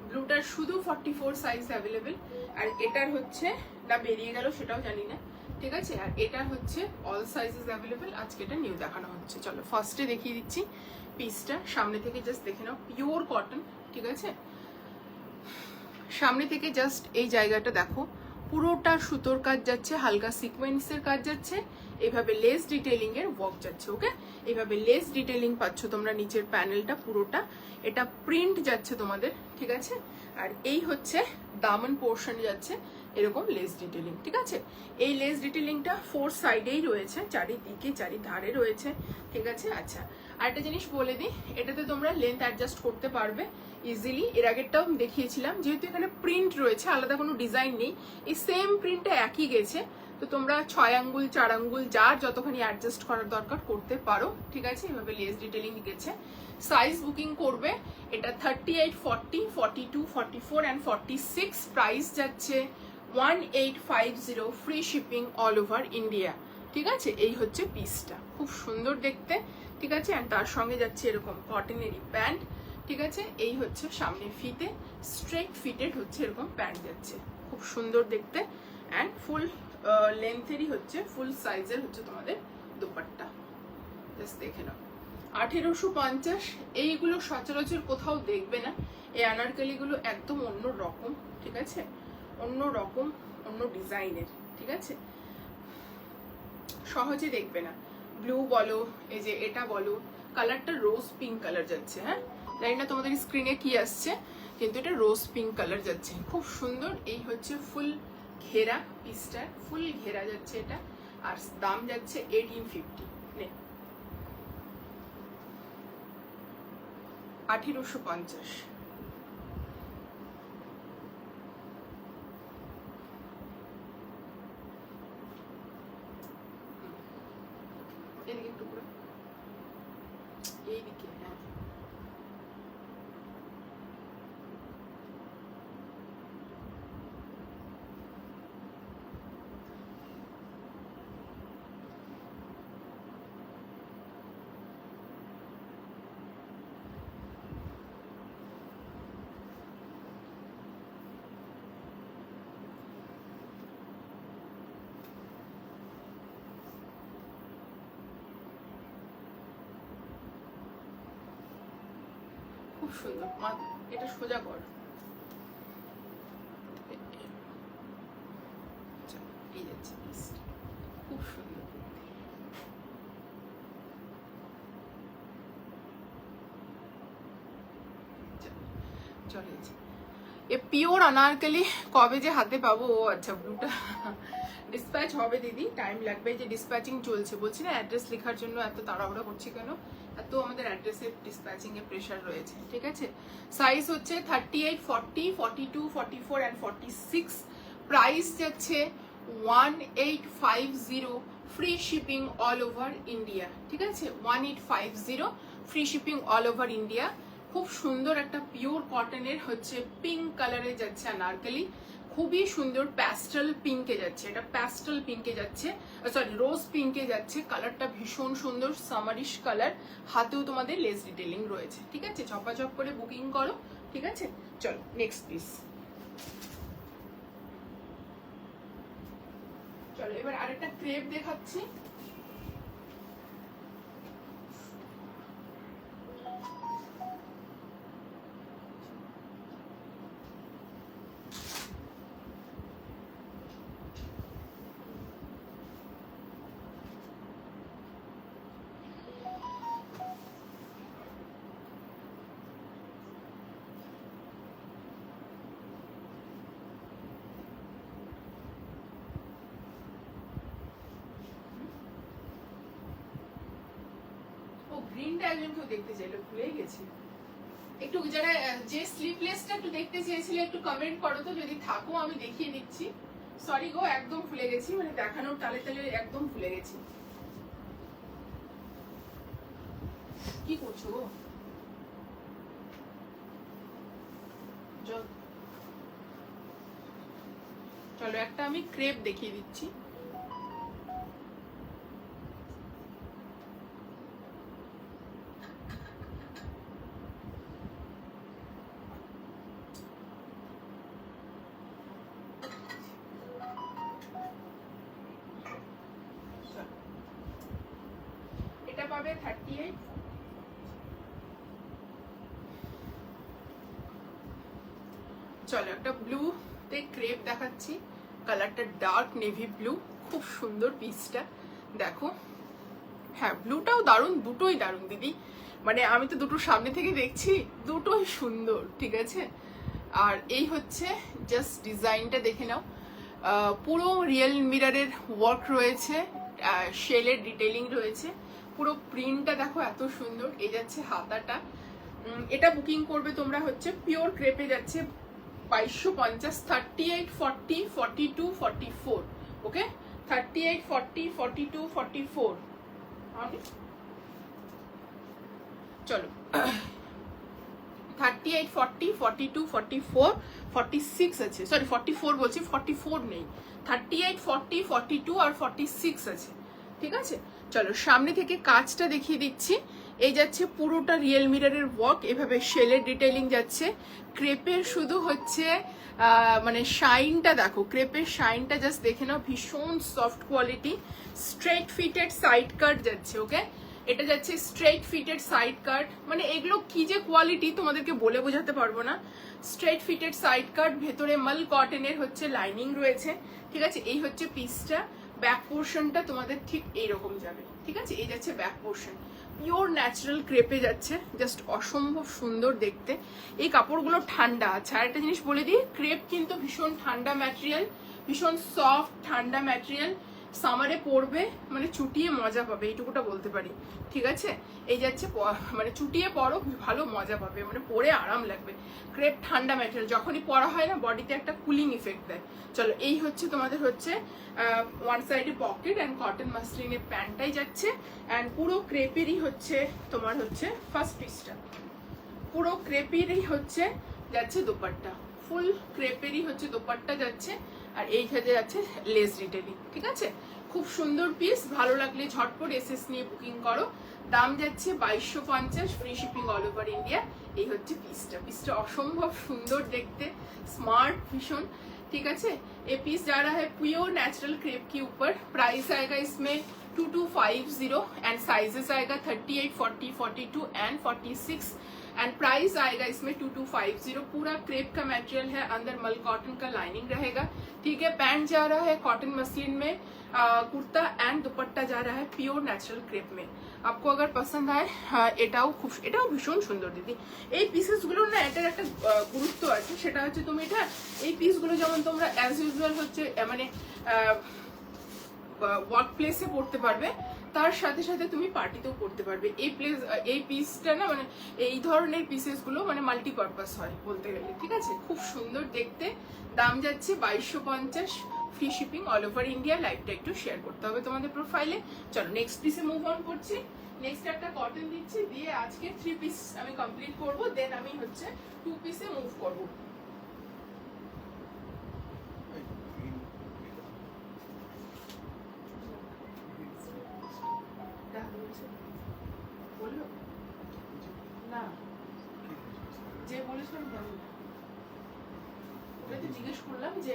ব্লুটার শুধু 44 সাইজ অ্যাভেলেবেল, আর এটার হচ্ছে না বেরিয়ে গেল সেটাও জানি না। ঠিক আছে, আর এটা হচ্ছে অল সাইজেস অ্যাভেলেবেল। আজকে এটা নিউ দেখানো হচ্ছে। চলো ফার্স্টে দেখিয়ে দিচ্ছি পিসটা, সামনে থেকে জাস্ট দেখে নাও, পিওর কটন। ঠিক আছে, সামনে থেকে জাস্ট এই জায়গাটা দেখো, পুরোটা সুতোর কাজ যাচ্ছে, হালকা সিকোয়েন্সের কাজ যাচ্ছে, এইভাবে লেস ডিটেইলিং এর ওয়ার্ক যাচ্ছে। ওকে, এইভাবে লেস ডিটেইলিং পাচ্ছ তোমরা নিচের প্যানেলটা পুরোটা, এটা প্রিন্ট যাচ্ছে তোমাদের। ঠিক আছে, আর এই হচ্ছে দামন পোর্শন যাচ্ছে এরকম লেস ডিটেইলিং। ঠিক আছে, এই লেস ডিটেইলিংটা 4 সাইডেই রয়েছে, চারিদিকে চারিধারে রয়েছে। ঠিক আছে, আচ্ছা আরেকটা জিনিস বলে দিই, এটাতে তোমরা লেন্থ অ্যাডজাস্ট করতে পারবে ইজিলি। এর আগেরটাও দেখিয়েছিলাম, যেহেতু এখানে প্রিন্ট রয়েছে, আলাদা কোনো ডিজাইন নেই, এই সেম প্রিন্টটা একই গেছে, তো তোমরা 6 আঙ্গুল 4 আঙ্গুল যার যতখানি অ্যাডজাস্ট করার দরকার করতে পারো। ঠিক আছে, এভাবে লেস ডিটেইলিং গেছে। সাইজ বুকিং করবে এটা 38, 40, 42, 44 অ্যান্ড 46। প্রাইস যাচ্ছে 1850, free shipping all over India. ঠিক আছে, এই হচ্ছে পিসটা, খুব সুন্দর দেখতে। ঠিক আছে, অ্যান্ড তার সঙ্গে যাচ্ছে এরকম কটনেরই প্যান্ট। ঠিক আছে, এই হচ্ছে সামনে ফিতে, স্ট্রেট ফিটেড হচ্ছে এরকম প্যান্ট যাচ্ছে, খুব সুন্দর দেখতে। অ্যান্ড ফুল লেন্থেরই হচ্ছে, ফুল সাইজের হচ্ছে তোমাদের দোপাট্টা। জাস্ট দেখে নাও, 1850। এইগুলো সচরাচর কোথাও দেখবে না, এই আনারকলিগুলো একদম অন্য রকম। ঠিক আছে, অন্য রকম, অন্য ডিজাইনের। ঠিক আছে, সহজে দেখবে না। ব্লু বলো, এই যে এটা বলো, কালারটা রোজ পিঙ্ক কালার যাচ্ছে। হ্যাঁ, জানি না তোমাদের স্ক্রিনে কি আসছে, কিন্তু এটা রোজ পিঙ্ক কালার যাচ্ছে, খুব সুন্দর। এই হচ্ছে ফুল ঘেরা পিসটার, ফুল ঘেরা যাচ্ছে এটা, আর দাম যাচ্ছে 1850। 1850। এদিকে একটু করে, এইদিকে। হ্যাঁ, খুব সুন্দর। এটা সোজা কর, এই যাচ্ছে পিসটা, খুব সুন্দর। চলে যাচ্ছে, এ পিওর আনারকলি কবে যে হাতে পাবো। ও আচ্ছা, ব্লুটা ডিসপ্যাচ হবে দিদি, টাইম লাগবে, যে ডিসপ্যাচিং চলছে। বলছি না অ্যাড্রেস লেখার জন্য এত তাড়াহুড়া করছি কেন, এত আমাদের অ্যাড্রেসের ডিসপ্যাচিং এর প্রেশার রয়েছে। ঠিক আছে, সাইজ হচ্ছে 38, 40, 42, 44 অ্যান্ড 46। প্রাইস যাচ্ছে 1850, free shipping all over India. ঠিক আছে, 1850, free shipping all over India. খুব সুন্দর একটা পিওর কটনের হচ্ছে পিঙ্ক কালারে যাচ্ছে আনারকলি, খুবই সুন্দর প্যাস্টেল পিঙ্কে যাচ্ছে, এটা প্যাস্টেল পিঙ্কে যাচ্ছে, সরি রোজ পিঙ্কে যাচ্ছে, কালারটা ভীষণ সুন্দর সামারিশ কালার, হাতেও তোমাদের লেস ডিটেলিং রয়েছে। ঠিক আছে, চপাচপ করে বুকিং করো। ঠিক আছে, চলো নেক্সট পিস। চলো এবার আরেকটা ক্রেপ দেখাচ্ছি। গ্রিনটা একজন কেউ দেখতে চাইলো, ভুলেই গেছি। একটু যারা যে স্লিপলেসটা একটু দেখতে চেয়েছিলে একটু কমেন্ট করো তো, যদি থাকো আমি দেখিয়ে দিচ্ছি। সরি গো, একদম ভুলে গেছি, মানে দেখানোর তালে তালে একদম ভুলে গেছি। কি করছো গো? চলো একটা আমি ক্রেপ দেখিয়ে দিচ্ছি। এটা পাবে 38। চলো একটা ব্লু তে ক্রেপ দেখাচ্ছি, কালারটা ডার্ক নেভি ব্লু, খুব সুন্দর পিসটা দেখো। হ্যাঁ ব্লুটাও দারুণ, দুটোই দারুণ দিদি, মানে আমি তো দুটো সামনে থেকে দেখছি, দুটোই সুন্দর। ঠিক আছে, আর এই হচ্ছে জাস্ট ডিজাইনটা দেখে নাও, পুরো রিয়েল মিররের ওয়ার্ক রয়েছে, শেলের ডিটেলিং রয়েছে, পুরো প্রিন্টটা দেখো এত সুন্দর। এই যাচ্ছে হাতাটা, এটা বুকিং করবে তোমরা হচ্ছে পিওর ক্রেপে যাচ্ছে 2250, 38, 40, 42, 44। ওকে, 38, 40, 42, 44। চলো 38, 40, 42, 44, 46 আছে, সরি 44 বলছি, 44 নেই, 38, 40, 42 আর 46 আছে। ঠিক আছে, চলো সামনে থেকে কাজটা দেখিয়ে দিচ্ছি। এই যাচ্ছে পুরোটা রিয়েল মিররের ওয়ার্ক, এভাবে শেলের ডিটেইলিং যাচ্ছে, ক্রেপের শুধু হচ্ছে মানে শাইনটা দেখো, ক্রেপের শাইনটা জাস্ট দেখে নাও, ভীষণ soft quality, straight fitted side কাট যাচ্ছে। ওকে, এটা যাচ্ছে স্ট্রেট ফিটেড সাইড কাট, মানে এগুলো কি যে কোয়ালিটি তোমাদেরকে বলে বোঝাতে পারবো না। স্ট্রেট ফিটেড সাইড কাট, ভেতরে মাল কটনের হচ্ছে লাইনিং রয়েছে। ঠিক আছে, এই হচ্ছে পিসটা, ব্যাক পোর্শনটা তোমাদের ঠিক এইরকম যাবে। ঠিক আছে, এই যাচ্ছে ব্যাক পোর্শন, পিওর ন্যাচারাল ক্রেপে যাচ্ছে, জাস্ট অসম্ভব সুন্দর দেখতে। এই কাপড়গুলো ঠান্ডা। আচ্ছা আরেকটা জিনিস বলে দিই, ক্রেপ কিন্তু ভীষণ ঠান্ডা ম্যাটেরিয়াল, ভীষণ সফট ঠান্ডা ম্যাটেরিয়াল, সামারে পরবে মানে চুটিয়ে মজা পাবে, এইটুকুটা বলতে পারি। ঠিক আছে, এই যাচ্ছে মানে চুটিয়ে পরো, ভালো মজা পাবে, মানে পরে আরাম লাগবে। ক্রেপ ঠান্ডা ম্যাটেরিয়াল, যখনই পরা হয় না বডিতে একটা কুলিং ইফেক্ট দেয়। চলো এই হচ্ছে তোমাদের হচ্ছে ওয়ান সাইডে পকেট অ্যান্ড কটন মাসলিনের প্যান্টটাই যাচ্ছে, অ্যান্ড পুরো ক্রেপেরই হচ্ছে তোমার হচ্ছে ফার্স্ট পিসটা, পুরো ক্রেপেরই হচ্ছে যাচ্ছে দোপাট্টা, ফুল ক্রেপেরই হচ্ছে দোপাট্টা যাচ্ছে, আর এই ক্ষেত্রে যাচ্ছে লেস ডিটেলিং। ঠিক আছে, খুব সুন্দর পিস, ভালো লাগলে ঝটপট এসএস নিয়ে বুকিং করো। দাম যাচ্ছে 2250, free shipping all over India. এই হচ্ছে পিসটা অসম্ভব সুন্দর দেখতে, स्मार्ट भीषण। ठीक है, ये पीस जा रहा है प्योर नेचुरल क्रेप के ऊपर। प्राइस आएगा इसमें 2250 एंड साइजेस आएगा 38, 40, 42 एंड 46 एंड प्राइस आएगा इसमें 2250। पूरा क्रेप का मटेरियल है, अंदर मल कॉटन का लाइनिंग रहेगा। ठीक है, पैंट जा रहा है कॉटन मसलिन में, कुर्ता एंड दुपट्टा जा रहा है प्योर ন্যাচারাল ক্রেপ में। आपको अगर पसंद आए এটাও ভীষণ সুন্দর দিদি। এই পিসেসগুলো না এটার একটা গুরুত্ব আছে, সেটা হচ্ছে তুমি এটা এই পিসগুলো যেমন তোমরা অ্যাজ ইউজুয়াল হচ্ছে মানে ওয়ার্ক প্লেসে পড়তে পারবে, তার সাথে সাথে তুমি পার্টিতেও পড়তে পারবে। এই পিসটা না মানে এই ধরনের পিসেসগুলো মানে মাল্টিপারপাস হয় বলতে গেলে। ঠিক আছে, খুব সুন্দর দেখতে। দাম যাচ্ছে 2250, free shipping all over India. লাইভটা একটু শেয়ার করতে হবে তোমাদের প্রোফাইলে। চলো নেক্সট পিসে মুভ অন করছি। নেক্সট একটা কটন দিচ্ছি, দিয়ে আজকে 3 পিস আমি কমপ্লিট করব, দেন আমি হচ্ছে 2 পিসে মুভ করব। বললো না, যে বলেছিলাম জানি না, ওটা তো জিজ্ঞেস করলাম যে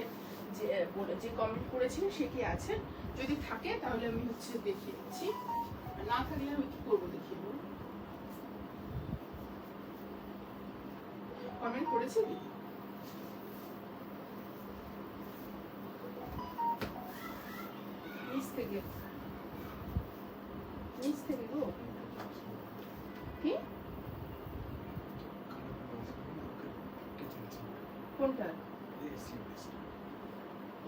যে বলে যে কমেন্ট করেছিল সে কি আছে, যদি থাকে তাহলে আমি হচ্ছে দেখিয়ে দিচ্ছি, আর না থাকলে আমি কি করবো দেখিয়ে দেবো। কমেন্ট করেছিলি? নিচ থেকে, নিচ থেকে গো, কি কোনটা?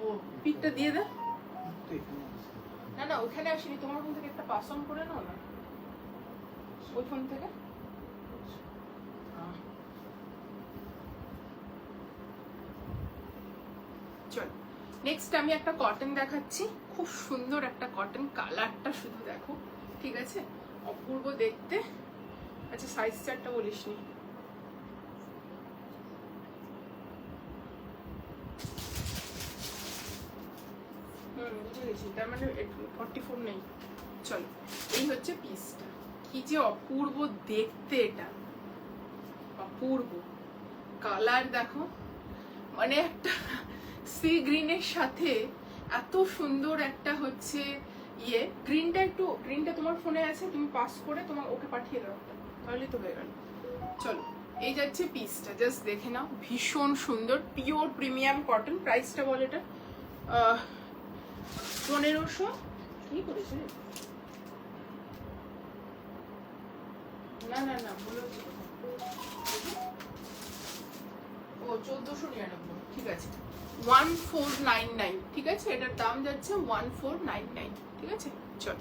ও পিকটা দিয়ে দে। না না ওখানে আসিনি, তোমার ফোন থেকে একটা পাস অন করে নাও না, ওই ফোন থেকে। চল নেক্সট আমি একটা কটন দেখাচ্ছি, খুব সুন্দর একটা কটন, কালারটা শুধু দেখো, ঠিক আছে, অপূর্ব দেখতে। আচ্ছা সাইজ চারটা বলিসনি, বুঝে গেছি, তার মানে 44 নেই। চলো এই হচ্ছে পিসটা, কি যে অপূর্ব দেখতে, এটা অপূর্ব কালার দেখো, মানে একটা সি গ্রিনের সাথে এত সুন্দর একটা হচ্ছে ইয়ে, গ্রিনটা তোমার ফোনে আছে, তুমি পাস করে তোমার ওকে পাঠিয়ে দাও, তাহলে তো হয়ে গেল। চলো এই যাচ্ছে পিসটা, জাস্ট দেখে নাও, ভীষণ সুন্দর পিওর প্রিমিয়াম কটন। প্রাইসটা বল, এটা 1500 কি করেছে, না না না ভুল হচ্ছে, ও 1499, ঠিক আছে 1499, ঠিক আছে, এটার দাম যাচ্ছে 1499, ঠিক আছে। চল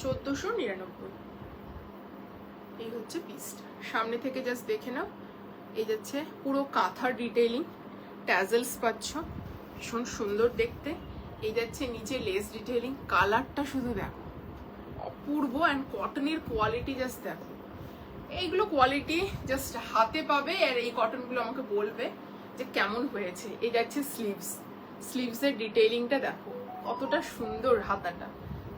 1499, এই হচ্ছে পিসটা, সামনে থেকে জাস্ট দেখে নাও, এই যাচ্ছে পুরো কাঁথার ডিটেইলিং, ট্যাজেলস পাচ্ছ, ভীষণ সুন্দর দেখতে, এই যাচ্ছে নিচে লেস ডিটেইলিং, কালারটা শুধু দেখো অপূর্ব, অ্যান্ড কটনের কোয়ালিটি জাস্ট দেখো, এইগুলো কোয়ালিটি জাস্ট হাতে পাবে, আর এই কটনগুলো আমাকে বলবে যে কেমন হয়েছে। এই যাচ্ছে স্লিভসের ডিটেইলিংটা দেখো কতটা সুন্দর, হাতাটা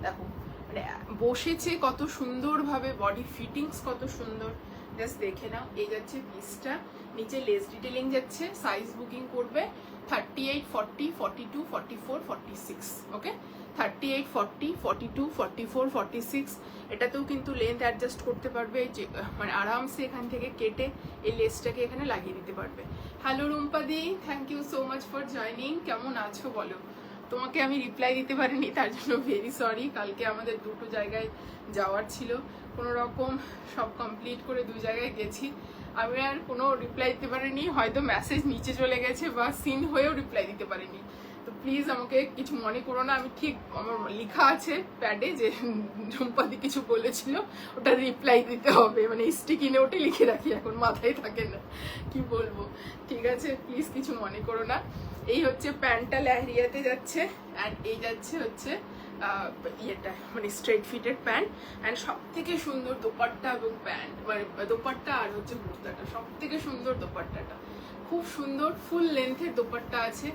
দেখো মানে বসেছে কত সুন্দরভাবে, বডি ফিটিংস কত সুন্দর, জাস্ট দেখে নাও। এই যাচ্ছে পিসটা, নিচে লেস ডিটেইলিং যাচ্ছে, সাইজ বুকিং করবে 38, 40, 42, 44, 46, ওকে 38, 40, 42, 44, 46, এটাতেও কিন্তু লেন্থ অ্যাডজাস্ট করতে পারবে, যে মানে আরামসে এখান থেকে কেটে এই লেসটাকে এখানে লাগিয়ে দিতে পারবে। হ্যালো রুম্পাদি, thank you so much for joining, কেমন আছো বলো? তোমাকে আমি রিপ্লাই দিতে পারিনি, তার জন্য ভেরি সরি, কালকে আমাদের দুটো জায়গায় যাওয়ার ছিল, কোনো রকম সব কমপ্লিট করে 2 জায়গায় গেছি, আমি আর কোনো রিপ্লাই দিতে পারিনি, হয়তো মেসেজ নিচে চলে গেছে বা সিন হয়েও রিপ্লাই দিতে পারিনি, তো প্লিজ আমাকে কিছু মনে করো না। আমি ঠিক আমার লেখা আছে প্যাডে যে ঝুম্পাদি কিছু বলেছিল, ওটা রিপ্লাই দিতে হবে, মানে স্টিকি নোটে লিখে রাখি, এখন মাথায় থাকে না কি বলবো, ঠিক আছে, প্লিজ কিছু মনে করো না। এই হচ্ছে প্যান্টটা লেহেরিয়াতে যাচ্ছে, অ্যান্ড এই যাচ্ছে হচ্ছে ইয়েটা মানে স্ট্রেট ফিটের প্যান্ট, অ্যান্ড সব থেকে সুন্দর দোপাট্টা এবং প্যান্ট, মানে দোপাট্টা আর হচ্ছে কুর্তাটা, সব থেকে সুন্দর দোপাট্টাটা, খুব সুন্দর ফুল লেন্থের দোপাট্টা আছে,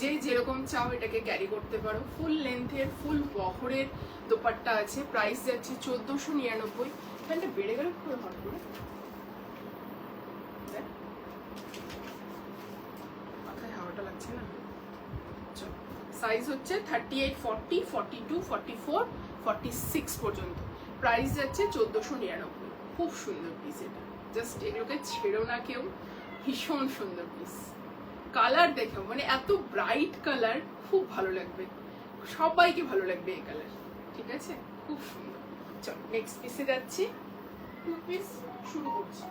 যে যেরকম চাও এটাকে ক্যারি করতে পারো, ফুল লেন্থের ফুল বহরের দোপাট্টা আছে, প্রাইস যাচ্ছে 1499। প্যান্টটা বেড়ে গেল খুব হট করে, মাথায় হাওয়াটা লাগছে না। সাইজ হচ্ছে 38, 40, 42, 44, 46 পর্যন্ত, প্রাইস যাচ্ছে 1499, খুব সুন্দর পিস এটা, জাস্ট এগুলোকে ছেড়ো না কেউ, ভীষণ সুন্দর পিস, কালার দেখো মানে এত ব্রাইট কালার, খুব ভালো লাগবে, সবাইকে ভালো লাগবে এই কালার, ঠিক আছে, খুব সুন্দর। চল নেক্সট পিসে যাচ্ছি, 2 পিস শুরু করছি।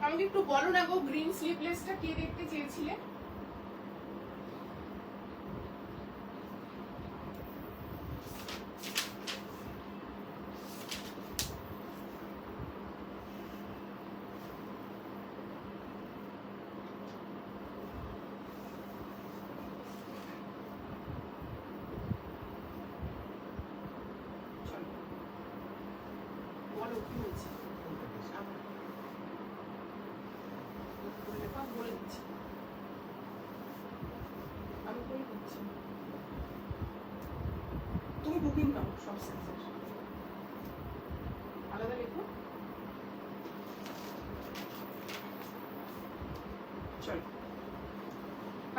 আমাকে একটু বলো না গো, গ্রিন স্লিভলেসটা কে দেখতে চেয়েছিলে? কি হয়েছে বলে দিচ্ছি আমি বলে দিচ্ছি তুমি বুকিং নাও সব সেন্সের আলাদা লেখো চলো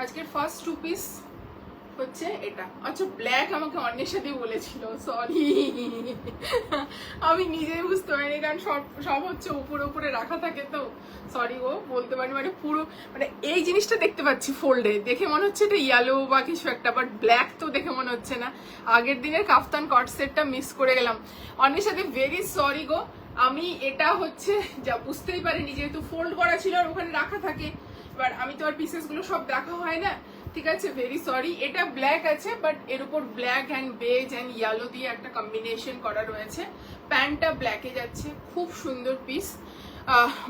আজকের ফার্স্ট 2 পিস হচ্ছে এটা। আচ্ছা ব্ল্যাক আমাকে অন্যের সাথে বলেছিল, সরি আমি নিজেই বুঝতে পারিনি, কারণ সব হচ্ছে উপরে উপরে রাখা থাকে তো সরি ও বলতে পারি, মানে পুরো মানে এই জিনিসটা দেখতে পাচ্ছি ফোল্ডে, দেখে মনে হচ্ছে এটা ইয়েলো বা কিছু একটা, বাট ব্ল্যাক তো দেখে মনে হচ্ছে না। আগের দিনের কাফতান কট সেটটা মিস করে গেলাম অন্যের সাথে, ভেরি সরি গো। আমি এটা হচ্ছে যা বুঝতেই পারিনি, যেহেতু ফোল্ড করা ছিল আর ওখানে রাখা থাকে, এবার আমি তো আর পিসেস গুলো সব দেখা হয় না, ঠিক আছে, ভেরি সরি। এটা ব্ল্যাক আছে, বাট এর উপর black and beige and yellow দিয়ে একটা কম্বিনেশন করা রয়েছে। প্যান্টটা ব্ল্যাকে যাচ্ছে, খুব সুন্দর পিস।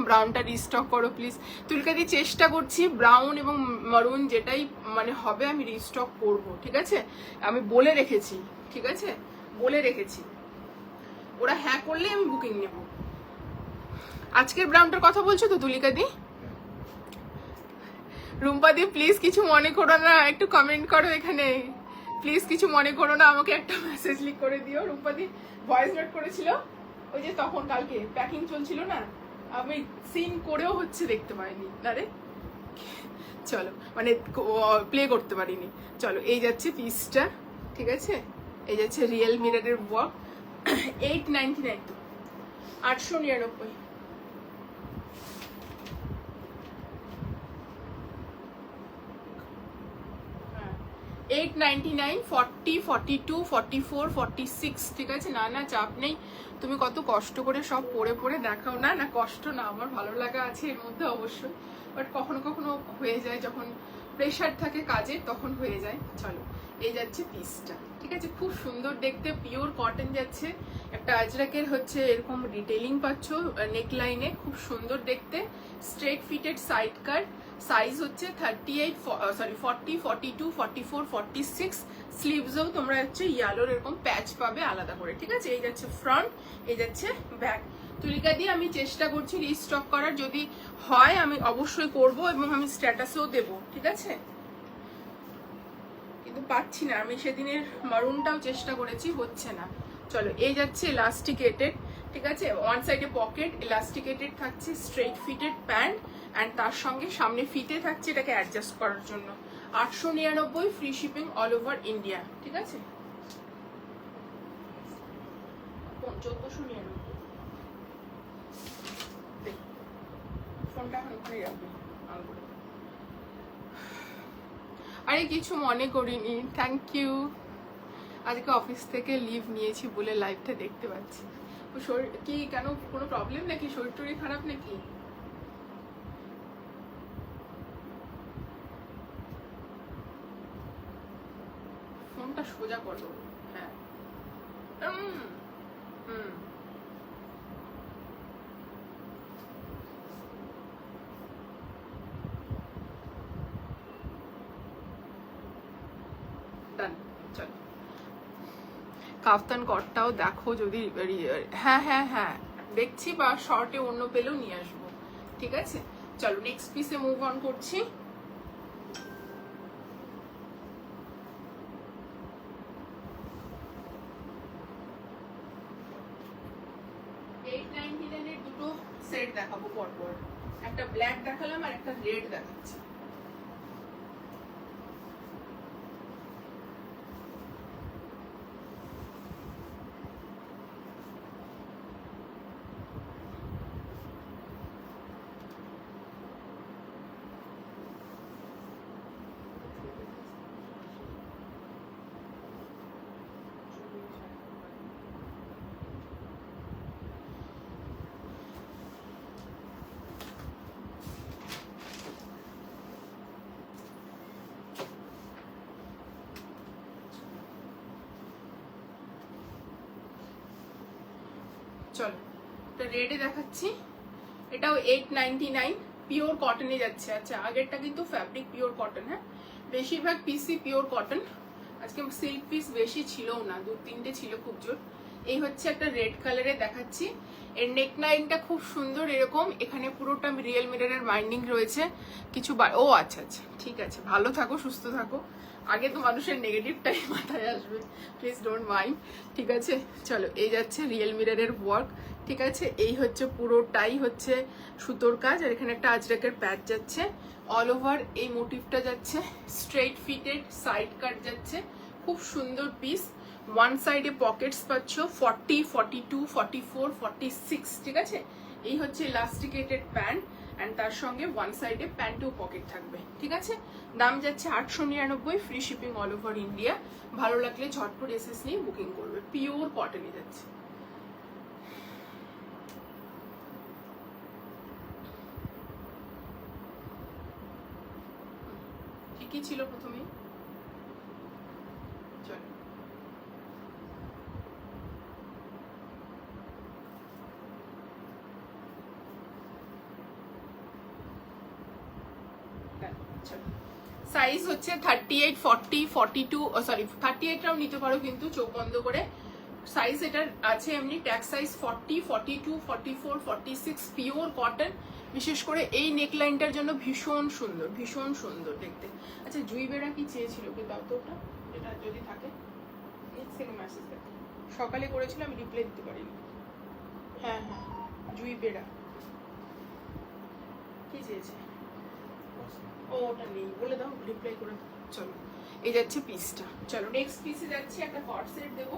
ব্রাউনটা রিস্টক করো প্লিজ। তুলকাদি চেষ্টা করছি ব্রাউন এবং মারুন যেটাই মানে হবে আমি রিস্টক করব, ঠিক আছে, আমি বলে রেখেছি, ঠিক আছে, বলে রেখেছি। ওরা হ্যাঁ করলে আমি বুকিং নেব। আজকের ব্রাউনটার কথা বলছো তো তুলিকাদি? রুম্পাদি প্লিজ কিছু মনে করো না, একটু কমেন্ট করো এখানে প্লিজ, কিছু মনে করো না, আমাকে একটা মেসেজ লিখ করে দিও। রুম্পাদি ভয়েস নোট করেছিল ওই যে তখন কালকে প্যাকিং চলছিল না, আমি সিন করেও হচ্ছে দেখতে পাইনি না রে, চলো মানে প্লে করতে পারিনি। চলো এই যাচ্ছে পিসটা, ঠিক আছে, এই যাচ্ছে রিয়েল মিররের ওয়ার্ক, 899 তো 899। 899, 40, 42, 44, 46, ঠিক আছে, না না চাপ নেই। তুমি কত কষ্ট করে সব পরে পরে দেখাও, না না কষ্ট না, আমার ভালো লাগা আছে এর মধ্যে অবশ্যই, বাট কখনো কখনো হয়ে যায় যখন প্রেশার থাকে কাজে তখন হয়ে যায়। চলো এই যাচ্ছে পিসটা, ঠিক আছে, খুব সুন্দর দেখতে, পিওর কটন যাচ্ছে, একটা আজরাকের হচ্ছে এরকম ডিটেইলিং পাচ্ছ নেক লাইনে, খুব সুন্দর দেখতে, স্ট্রেট ফিটেড সাইড কাট, সাইজ হচ্ছে 38, 40, 42, 44, 46, স্লিভসও তোমরা হচ্ছে ইয়েলোর এরকম প্যাচ পাবে আলাদা করে, ঠিক আছে। এই যাচ্ছে ফ্রন্ট, এই যাচ্ছে ব্যাক। তুলিকা দিয়ে আমি চেষ্টা করছি রিস্টক করার, যদি হয় আমি অবশ্যই করব এবং আমি স্ট্যাটাসেও দেব, ঠিক আছে, কিন্তু পাচ্ছি না, আমি সেদিনের মারুনটাও চেষ্টা করেছি, হচ্ছে না। চলো এই যাচ্ছে ইলাস্টিকেটেড, ঠিক আছে, ওয়ান সাইডে পকেট ইলাস্টিকেটেড থাকছে, স্ট্রেট ফিটেড প্যান্ট অ্যান্ড তার সঙ্গে সামনে ফিতে থাকছে এটাকে অ্যাডজাস্ট করার জন্য। 899, free shipping all over India, ঠিক আছে। 1499 ফোনটা এখন ওখানে রাখবে আঙুলে। আরে কিছু মনে করিনি, থ্যাংক ইউ। আজকে অফিস থেকে লিভ নিয়েছি বলে লাইভটা দেখতে পাচ্ছি। শরীর কি কেন, কোনো প্রবলেম নাকি, শরীর টরীর খারাপ নাকি? ফোনটা সোজা করো, হ্যাঁ ডান। চলো কাফতান কটটাও দেখো যদি, হ্যাঁ হ্যাঁ হ্যাঁ দেখছি, বা শর্টে অন্য পেলেও নিয়ে আসবো, ঠিক আছে। চলো নেক্সট পিসে মুভ অন করছি। দুটো সেট দেখাবো পরপর, একটা ব্ল্যাক দেখালাম আর একটা রেড দেখাচ্ছি। চলো এটা রেডে দেখাচ্ছি, এটাও 899, পিওর কটনে যাচ্ছে। আচ্ছা আগেরটা কিন্তু ফ্যাব্রিক পিওর কটন, হ্যাঁ বেশিরভাগ পিসই পিওর কটন, আজকে সিল্ক পিস বেশি ছিল না, 2-3টে ছিল খুব জোর। এই হচ্ছে একটা রেড কালারে দেখাচ্ছি। এর নেক লাইনটা খুব সুন্দর এরকম, এখানে পুরোটা রিয়েল মিররের বাইন্ডিং রয়েছে কিছু ও আচ্ছা আচ্ছা ঠিক আছে, ভালো থাকো সুস্থ থাকো, আগে তো মানুষের নেগেটিভটাই মাথায় আসবে, প্লিজ ডোন্ট মাইন্ড, ঠিক আছে। চলো, এই যাচ্ছে রিয়েল মিররের ওয়ার্ক, ঠিক আছে। এই হচ্ছে পুরোটাই হচ্ছে সুতোর কাজ, আর এখানে একটা আজরাকের প্যাচ যাচ্ছে, অল ওভার এই মোটিভটা যাচ্ছে, স্ট্রেট ফিটেড সাইড কাট যাচ্ছে, খুব সুন্দর পিস। ওয়ান সাইডে পকেটস পাচ্ছ 40, 42, 44, 46, ঠিক আছে। এই হচ্ছে ইলাস্টিকেটেড প্যান্ট, অ্যান্ড তার সঙ্গে ওয়ান সাইডে প্যান্টেও পকেট থাকবে, ঠিক আছে। দাম যাচ্ছে 899, free shipping all over India. ভালো লাগলে ঝটপট এসএস নিয়ে বুকিং করবে, পিওর কটনে যাচ্ছে। ঠিকই ছিল প্রথমেই। চলো, সাইজ হচ্ছে 38, 40, 42, সরি 38টাও নিতে পারো কিন্তু চোখ বন্ধ করে। সাইজ এটার আছে এমনি ট্যাগ সাইজ 40, 42, 44, 46, পিওর কটন। বিশেষ করে এই নেকলাইনটার জন্য ভীষণ সুন্দর, ভীষণ সুন্দর দেখতে। আচ্ছা, জুই বেড়া কি চেয়েছিল কি দাও তো ওটা, এটা যদি থাকে মেসেজ দেখো, সকালে করেছিলাম রিপ্লাই দিতে পারিনি। হ্যাঁ হ্যাঁ, জুই বেড়া কি চেয়েছে, ও ওটা নেই, বলে দাও, রিপ্লাই করে দাও। চলো, এই যাচ্ছে পিসটা। চলো নেক্সট পিসে যাচ্ছি, একটা কট সেট দেবো।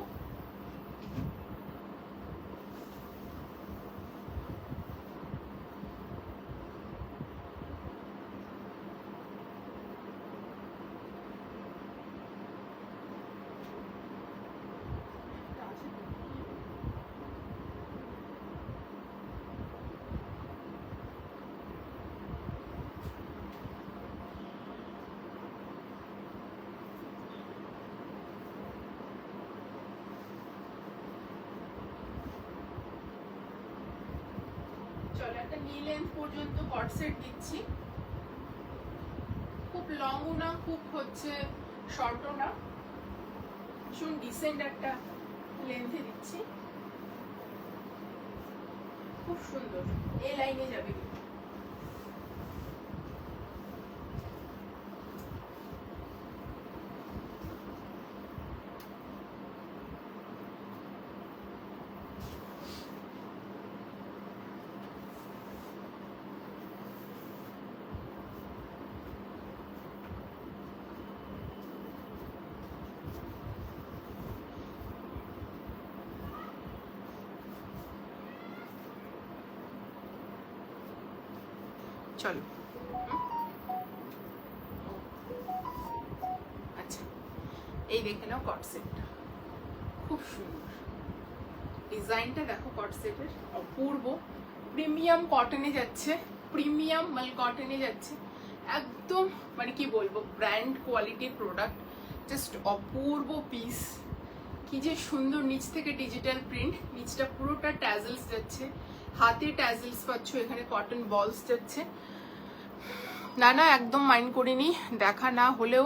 চলো, একটা নি লেন্থ পর্যন্ত কট সেট দিচ্ছি, খুব লংও না খুব হচ্ছে শর্টও না, ভীষণ ডিসেন্ট একটা লেন্থে দিচ্ছি, খুব সুন্দর, এই লাইনে যাবে কিন্তু। চলো, আচ্ছা এই দেখে নাও কট সেটটা, খুব সুন্দর ডিজাইনটা দেখো, কট সেটের অপূর্ব। প্রিমিয়াম কটনে যাচ্ছে, প্রিমিয়াম মাল কটনে যাচ্ছে, একদম মানে কি বলবো, ব্র্যান্ড কোয়ালিটির প্রোডাক্ট, জাস্ট অপূর্ব পিস। কি যে সুন্দর, নিচ থেকে ডিজিটাল প্রিন্ট, নিচটা পুরোটা ট্যাজেলস যাচ্ছে, হাতে ট্যাজেলস পাচ্ছ, এখানে কটন বলস যাচ্ছে। না না, একদম মাইন্ড করিনি, দেখা না হলেও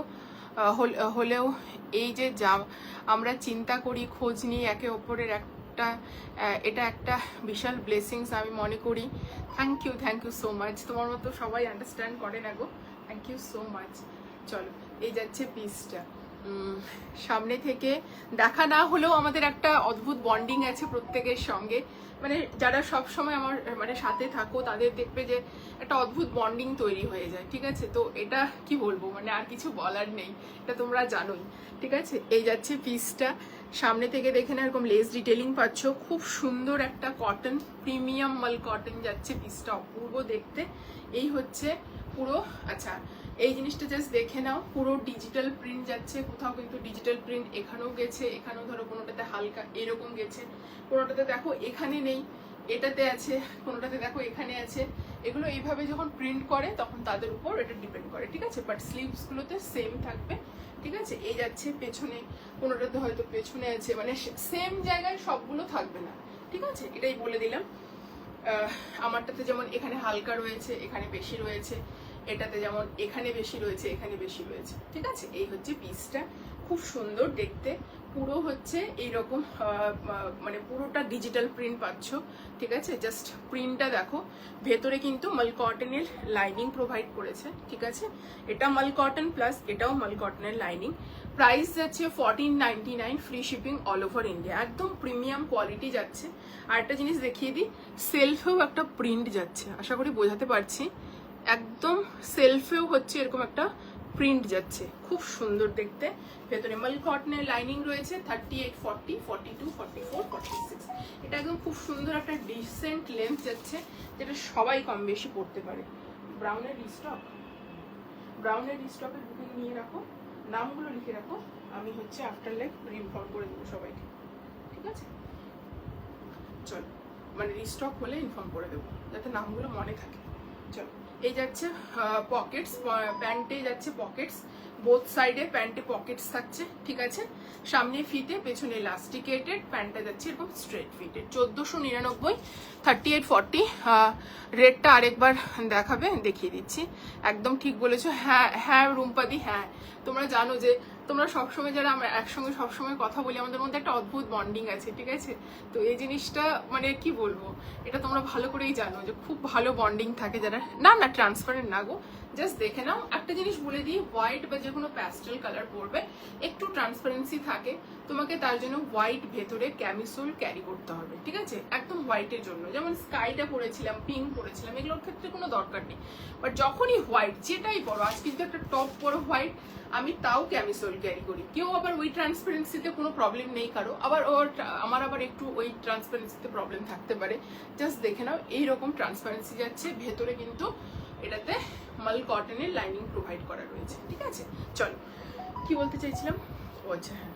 হলেও এই যে যা আমরা চিন্তা করি, খোঁজ নিই একে অপরের, একটা এটা একটা বিশাল ব্লেসিংস আমি মনে করি। থ্যাংক ইউ সো মাচ, তোমার মতো সবাই আন্ডারস্ট্যান্ড করে না গো, থ্যাংক ইউ সো মাচ। চলো, এই যাচ্ছে পিসটা। সামনে থেকে দেখা না হলেও আমাদের একটা অদ্ভুত বন্ডিং আছে প্রত্যেকের সঙ্গে, মানে যারা সব সময় আমার মানে সাথে থাকো তাদের দেখবে যে একটা অদ্ভুত বন্ডিং তৈরি হয়ে যায়, ঠিক আছে। তো এটা কি বলবো, মানে আর কিছু বলার নেই, এটা তোমরা জানোই, ঠিক আছে। এই যাচ্ছে পিসটা, সামনে থেকে দেখে না এরকম লেস ডিটেলিং পাচ্ছ, খুব সুন্দর একটা কটন, প্রিমিয়াম মাল কটন যাচ্ছে, পিসটা অপূর্ব দেখতে। এই হচ্ছে পুরো, আচ্ছা এই জিনিসটা জাস্ট দেখে নাও, পুরো ডিজিটাল প্রিন্ট যাচ্ছে, কোথাও কিন্তু ডিজিটাল প্রিন্ট এখানেও গেছে, এখানেও ধরো কোনোটাতে হালকা এরকম গেছে, কোনোটাতে দেখো এখানে নেই, এটাতে আছে, কোনোটাতে দেখো এখানে আছে। এগুলো এইভাবে যখন প্রিন্ট করে তখন তাদের উপর এটা ডিপেন্ড করে, ঠিক আছে। বাট স্লিভস গুলোতে সেম থাকবে, ঠিক আছে। এই যাচ্ছে পেছনে, কোনোটাতে হয়তো পেছনে আছে, মানে সেম জায়গায় সবগুলো থাকবে না, ঠিক আছে, এটাই বলে দিলাম। আমারটাতে যেমন এখানে হালকা রয়েছে, এখানে বেশি রয়েছে, এটাতে যেমন এখানে বেশি রয়েছে, এখানে বেশি রয়েছে, ঠিক আছে। এই হচ্ছে পিসটা, খুব সুন্দর দেখতে, পুরো হচ্ছে এইরকম মানে পুরোটা ডিজিটাল প্রিন্ট পাচ্ছ, ঠিক আছে। জাস্ট প্রিন্টটা দেখো, ভেতরে কিন্তু মাল কটনের লাইনিং প্রোভাইড করেছে, ঠিক আছে। এটা মাল কটন প্লাস এটাও মাল কটনের লাইনিং। প্রাইস যাচ্ছে 1499, free shipping all over India, একদম প্রিমিয়াম কোয়ালিটি যাচ্ছে। আর একটা জিনিস দেখিয়ে দিই, সেলফেও একটা প্রিন্ট যাচ্ছে, আশা করি বোঝাতে পারছি, একদম সেলফেও হচ্ছে এরকম একটা প্রিন্ট যাচ্ছে, খুব সুন্দর দেখতে। ভেতরে মাল কটনের লাইনিং রয়েছে 38, 40, 42, 44, 46। এটা একদম খুব সুন্দর একটা ডিসেন্ট লেন্থ যাচ্ছে, যেটা সবাই কম বেশি পড়তে পারে। ব্রাউনের রিস্টকের বুকিং নিয়ে রাখো, নামগুলো লিখে রাখো, আমি হচ্ছে আফটার লাইক ইনফর্ম করে দেবো সবাইকে, ঠিক আছে। চলো, মানে রিস্টক হলে ইনফর্ম করে দেবো যাতে নামগুলো মনে থাকে। চলো, এই যাচ্ছে পকেটস, প্যান্টে যাচ্ছে পকেটস, বোথ সাইডে প্যান্টে পকেটস থাকছে, ঠিক আছে। সামনে ফিতে, পেছনে ইলাস্টিকেটেড, প্যান্টটা যাচ্ছে এরকম স্ট্রেট ফিটেড। 1499, 38, 40। রেটটা আরেকবার দেখাবে, দেখিয়ে দিচ্ছি। একদম ঠিক বলেছো, হ্যাঁ হ্যাঁ রুম্পাদি, হ্যাঁ তোমরা জানো যে তোমরা সবসময় যারা আমরা একসঙ্গে সবসময় কথা বলি, আমাদের মধ্যে একটা অদ্ভুত বন্ডিং আছে, ঠিক আছে। তো এই জিনিসটা মানে কি বলবো, এটা তোমরা ভালো করেই জানো যে খুব ভালো বন্ডিং থাকে যারা। না না ট্রান্সপারেন্ট না গো, জাস্ট দেখে নাও। একটা জিনিস বলে দিই, হোয়াইট বা যে কোনো প্যাস্টেল কালার পরবে, একটু ট্রান্সপারেন্সি থাকে, তোমাকে তার জন্য হোয়াইট ভেতরে ক্যামিসোল ক্যারি করতে হবে, ঠিক আছে। একদম হোয়াইটের জন্য, যেমন স্কাইটা পরেছিলাম, পিঙ্ক পরেছিলাম, এগুলোর ক্ষেত্রে কোনো দরকার নেই। বাট যখনই হোয়াইট যেটাই পরো, আজ কিন্তু একটা টপ পরো হোয়াইট, আমি তাও ক্যামিসোল ক্যারি করি। কেউ আবার ওই ট্রান্সপারেন্সিতে কোনো প্রবলেম নেই কারো, আবার আমার আবার একটু ওই ট্রান্সপারেন্সিতে প্রবলেম থাকতে পারে। জাস্ট দেখে নাও, এইরকম ট্রান্সপারেন্সি যাচ্ছে, ভেতরে কিন্তু এটাতে মাল কটনের লাইনিং প্রোভাইড করা রয়েছে, ঠিক আছে। চলো, কি বলতে চাইছিলাম, ও আচ্ছা হ্যাঁ,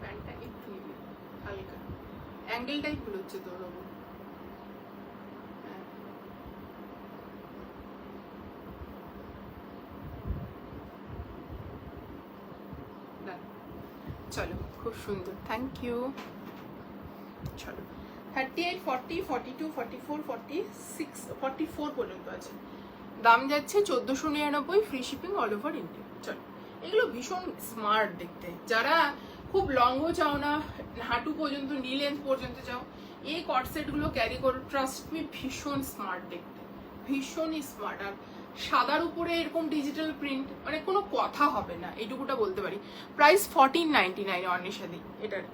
প্যান্টটা একটু নিবি হালকা, অ্যাঙ্গেলটাই ভুল হচ্ছে তোর ওপর। চলো, খুব সুন্দর, থ্যাংক ইউ। চলো, 38, 40, 42, 44, 46, 44 পর্যন্ত আছে। দাম যাচ্ছে 1499, free shipping all over India. চলো, এগুলো ভীষণ স্মার্ট দেখতে, যারা খুব লংও চাও না, হাঁটু পর্যন্ত, নি লেন্থ পর্যন্ত চাও, এই কটসেট গুলো ক্যারি করো, ট্রাস্ট মি, ভীষণ স্মার্ট দেখতে, ভীষণই স্মার্ট। আর সাদার উপরে এরকম ডিজিটাল প্রিন্ট, মানে কোনো কথা হবে না, এইটুকুটা বলতে পারি। প্রাইস 1499 অনিশাদি এটার।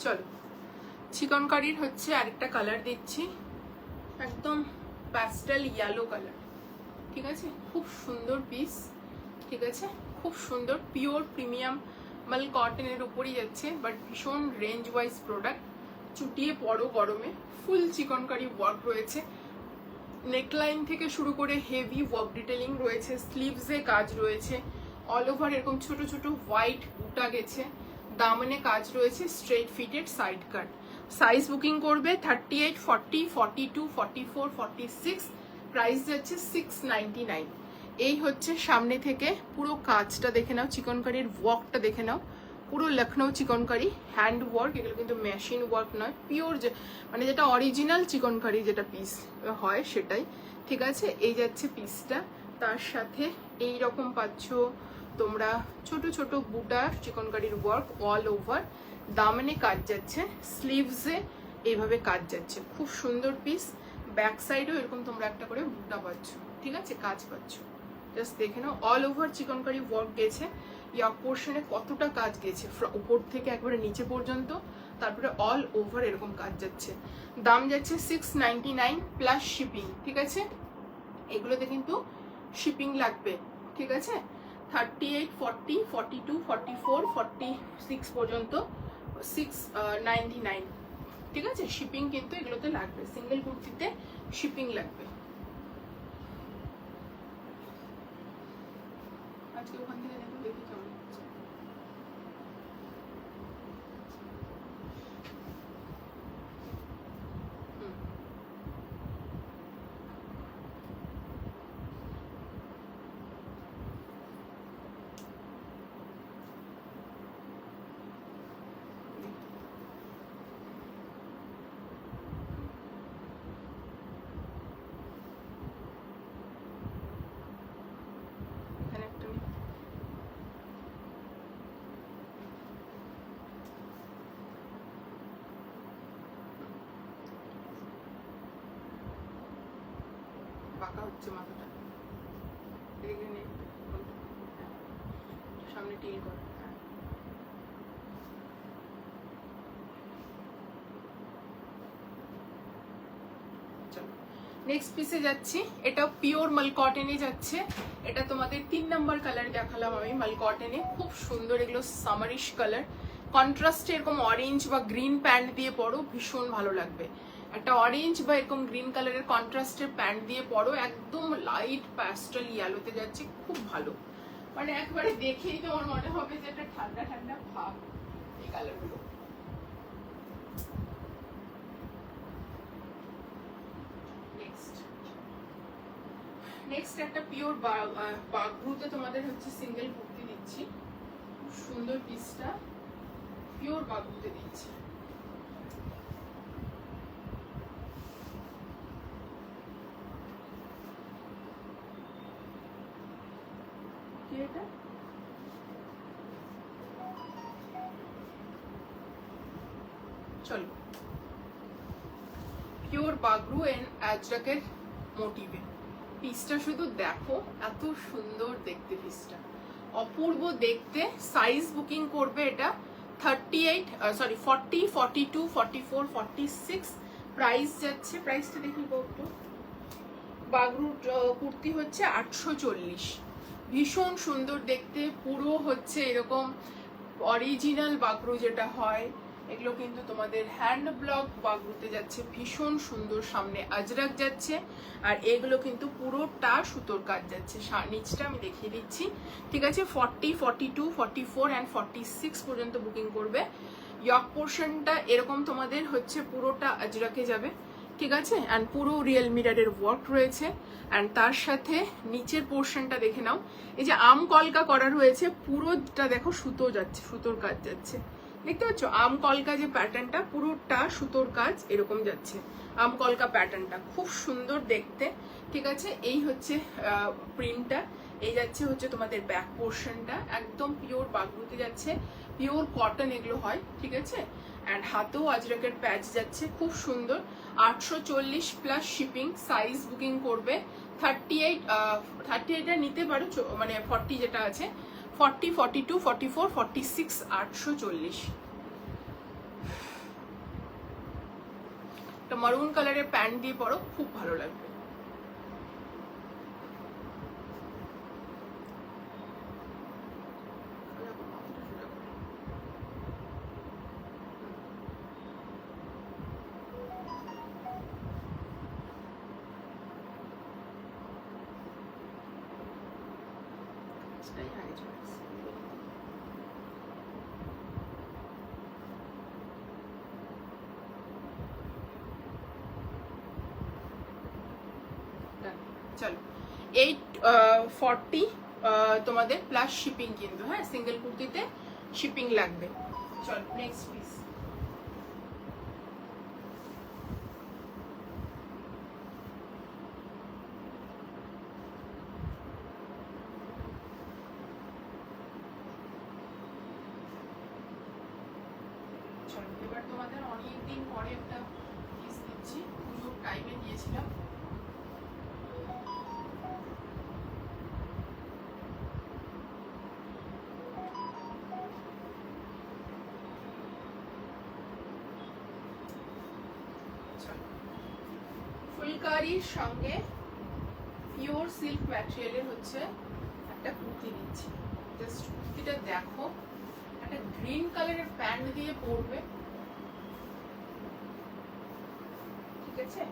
চলো, চিকনকারির হচ্ছে আরেকটা কালার দিচ্ছি, একদম প্যাস্টেল ইয়েলো কালার, ঠিক আছে। খুব সুন্দর পিস, ঠিক আছে, খুব সুন্দর, পিওর প্রিমিয়াম মাল কটনের উপরই যাচ্ছে, বাট ভীষণ রেঞ্জ ওয়াইজ প্রোডাক্ট। চুটিয়ে পরো গরমে, ফুল চিকনকারি ওয়ার্ক রয়েছে, নেকলাইন থেকে শুরু করে হেভি ওয়ার্ক ডিটেলিং রয়েছে, স্লিভসে কাজ রয়েছে, অল ওভার এরকম ছোট ছোট হোয়াইট বুটা গেছে, দামনে কাজ রয়েছে, স্ট্রেট ফিটেড সাইড কাট। সাইজ বুকিং করবে 38, 40, 42, 44, 46, প্রাইস যাচ্ছে 699। এই হচ্ছে সামনে থেকে পুরো কাজটা দেখে নাও, চিকনকারির ওয়ার্কটা দেখে নাও, পুরো লখনৌ চিকনকারি হ্যান্ড ওয়ার্ক, এগুলো কিন্তু মেশিন ওয়ার্ক নয়, পিওর যে মানে যেটা অরিজিনাল চিকনকারি যেটা পিস হয় সেটাই, ঠিক আছে। এই যাচ্ছে পিসটা, তার সাথে এই রকম পাচ্ছ তোমরা ছোট ছোট বুটার চিকনকারির ওয়ার্ক অল ওভার, দামনে কাজ যাচ্ছে, স্লিভসে এইভাবে কাজ যাচ্ছে, খুব সুন্দর পিস। ব্যাক সাইডেও এরকম তোমরা একটা করে বুটা পাচ্ছ, ঠিক আছে, কাজ পাচ্ছ। জাস্ট দেখে নাও, অল ওভার চিকনকারি ওয়ার্ক গেছে। ইয়ক পোর্শনে কতটা কাজ গেছে, উপর থেকে একবারে নিচে পর্যন্ত, তারপরে অল ওভার এরকম কাজ যাচ্ছে। দাম যাচ্ছে 699 প্লাস শিপিং, ঠিক আছে। এগুলোতে কিন্তু শিপিং লাগবে, ঠিক আছে। 38, 40, 42, 44, 46 পর্যন্ত 699, ঠিক আছে। শিপিং কিন্তু এগুলোতে লাগবে, সিঙ্গেল কুর্তিতে শিপিং লাগবে। আজকে ওখান থেকে দেখো, দেখি কেমন হচ্ছে। এখানে একটা নেই। বাঁকা হচ্ছে মাথাটা, এদিকে নে, হ্যাঁ, সামনে টিল কর, হ্যাঁ। চলো নেক্সট পিসে যাচ্ছি। এটা পিওর মাল কটনে যাচ্ছে। এটা তোমাদের 3 নাম্বার কালার দেখালাম আমি, মাল কটনে, খুব সুন্দর। এগুলো সামারিশ কালার, কন্ট্রাস্টে এরকম অরেঞ্জ বা গ্রিন প্যান্ট দিয়ে পরো, ভীষণ ভালো লাগবে। একটা অরেঞ্জ বা এরকম গ্রিন কালারের কন্ট্রাস্টের প্যান্ট দিয়ে পরো, একদম লাইট প্যাস্টেল ইয়েলোতে যাচ্ছে, খুব ভালো। মানে একবারে দেখেই তোমার মনে হবে যে একটা ঠান্ডা ঠান্ডা ভাব এই কালারগুলো। নেক্সট একটা পিওর বাগরুতে তোমাদের হচ্ছে সিঙ্গেল কুর্তি দিচ্ছি, খুব সুন্দর পিসটা, পিওর বাগরুতে দিচ্ছি। কি এটা? চলো, পিওর বাগরু এন্ড আজরাকের মোটিভে পিসটা শুধু দেখো, এত সুন্দর দেখতে পিসটা, অপূর্ব দেখতে। সাইজ বুকিং করবে এটা 38, সরি 40, 42, 44, 46। প্রাইস যাচ্ছে, প্রাইসটা দেখি একটু। বাগরু কুর্তি হচ্ছে 840, ভীষণ সুন্দর দেখতে, পুরো হচ্ছে এরকম অরিজিনাল বাগরু যেটা হয়, এগুলো কিন্তু তোমাদের হ্যান্ড ব্লক বাগরুতে যাচ্ছে, ভীষণ সুন্দর। সামনে আজরাক যাচ্ছে, আর এগুলো কিন্তু পুরোটা সুতোর কাজ যাচ্ছে। নিচটা আমি দেখিয়ে দিচ্ছি, ঠিক আছে। 40, 42, 44 অ্যান্ড 46 পর্যন্ত বুকিং করবে। ইয়ক পোর্শনটা এরকম তোমাদের হচ্ছে পুরোটা আজরাকে যাবে, ঠিক আছে। অ্যান্ড পুরো রিয়েল মিরারের ওয়ার্ক রয়েছে। অ্যান্ড তার সাথে নিচের পোর্শনটা দেখে নাও, এই যে আম কলকা করা রয়েছে, পুরোটা দেখো সুতো যাচ্ছে, সুতোর কাজ যাচ্ছে, দেখতে পাচ্ছ। আম কলকা যে প্যাটার্নটা, পুরোটা সুতোর কাজ এরকম যাচ্ছে, আম কলকা প্যাটার্নটা খুব সুন্দর দেখতে, ঠিক আছে। এই হচ্ছে প্রিন্টটা, এই যাচ্ছে হচ্ছে তোমাদের ব্যাক পোর্শনটা, একদম পিওর বাগরুতে যাচ্ছে, পিওর কটন এগুলো হয়, ঠিক আছে। অ্যান্ড হাতেও আজরাকের প্যাচ যাচ্ছে, খুব সুন্দর। 840 প্লাস শিপিং। সাইজ বুকিং করবে 38, 38টা নিতে পারো, মানে 40 যেটা আছে, 40, 42, 44, 46, 840। একটা মারুন কালারের প্যান্ট দিয়ে পরো, খুব ভালো লাগবে। চলো 840 তোমাদের প্লাস শিপিং কিন্তু, হ্যাঁ, সিঙ্গেল কুর্তিতে শিপিং লাগবে। চলো নেক্সট পিস। চলো এবার তোমাদের অনেকদিন পরে একটা পিস দিচ্ছি, পুজোর টাইমে দিয়েছিলাম। ফুলকারির সঙ্গে পিওর সিল্ক ম্যাটেরিয়ালের হচ্ছে একটা কুর্তি দিচ্ছি। জাস্ট কুর্তিটা দেখো, একটা গ্রিন কালারের প্যান্ট দিয়ে পরবে, ঠিক আছে?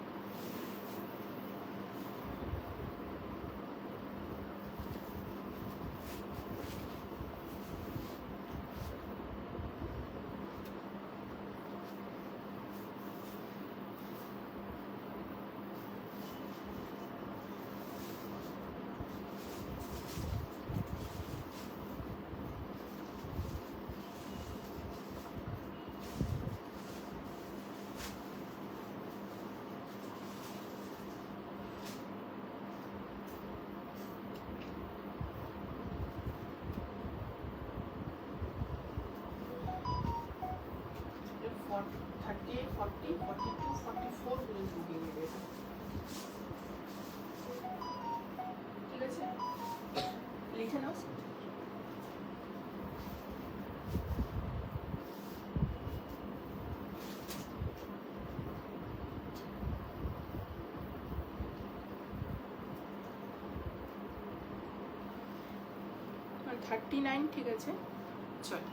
ঠিক আছে, লিখে নাও। আর 39, ঠিক আছে। চলো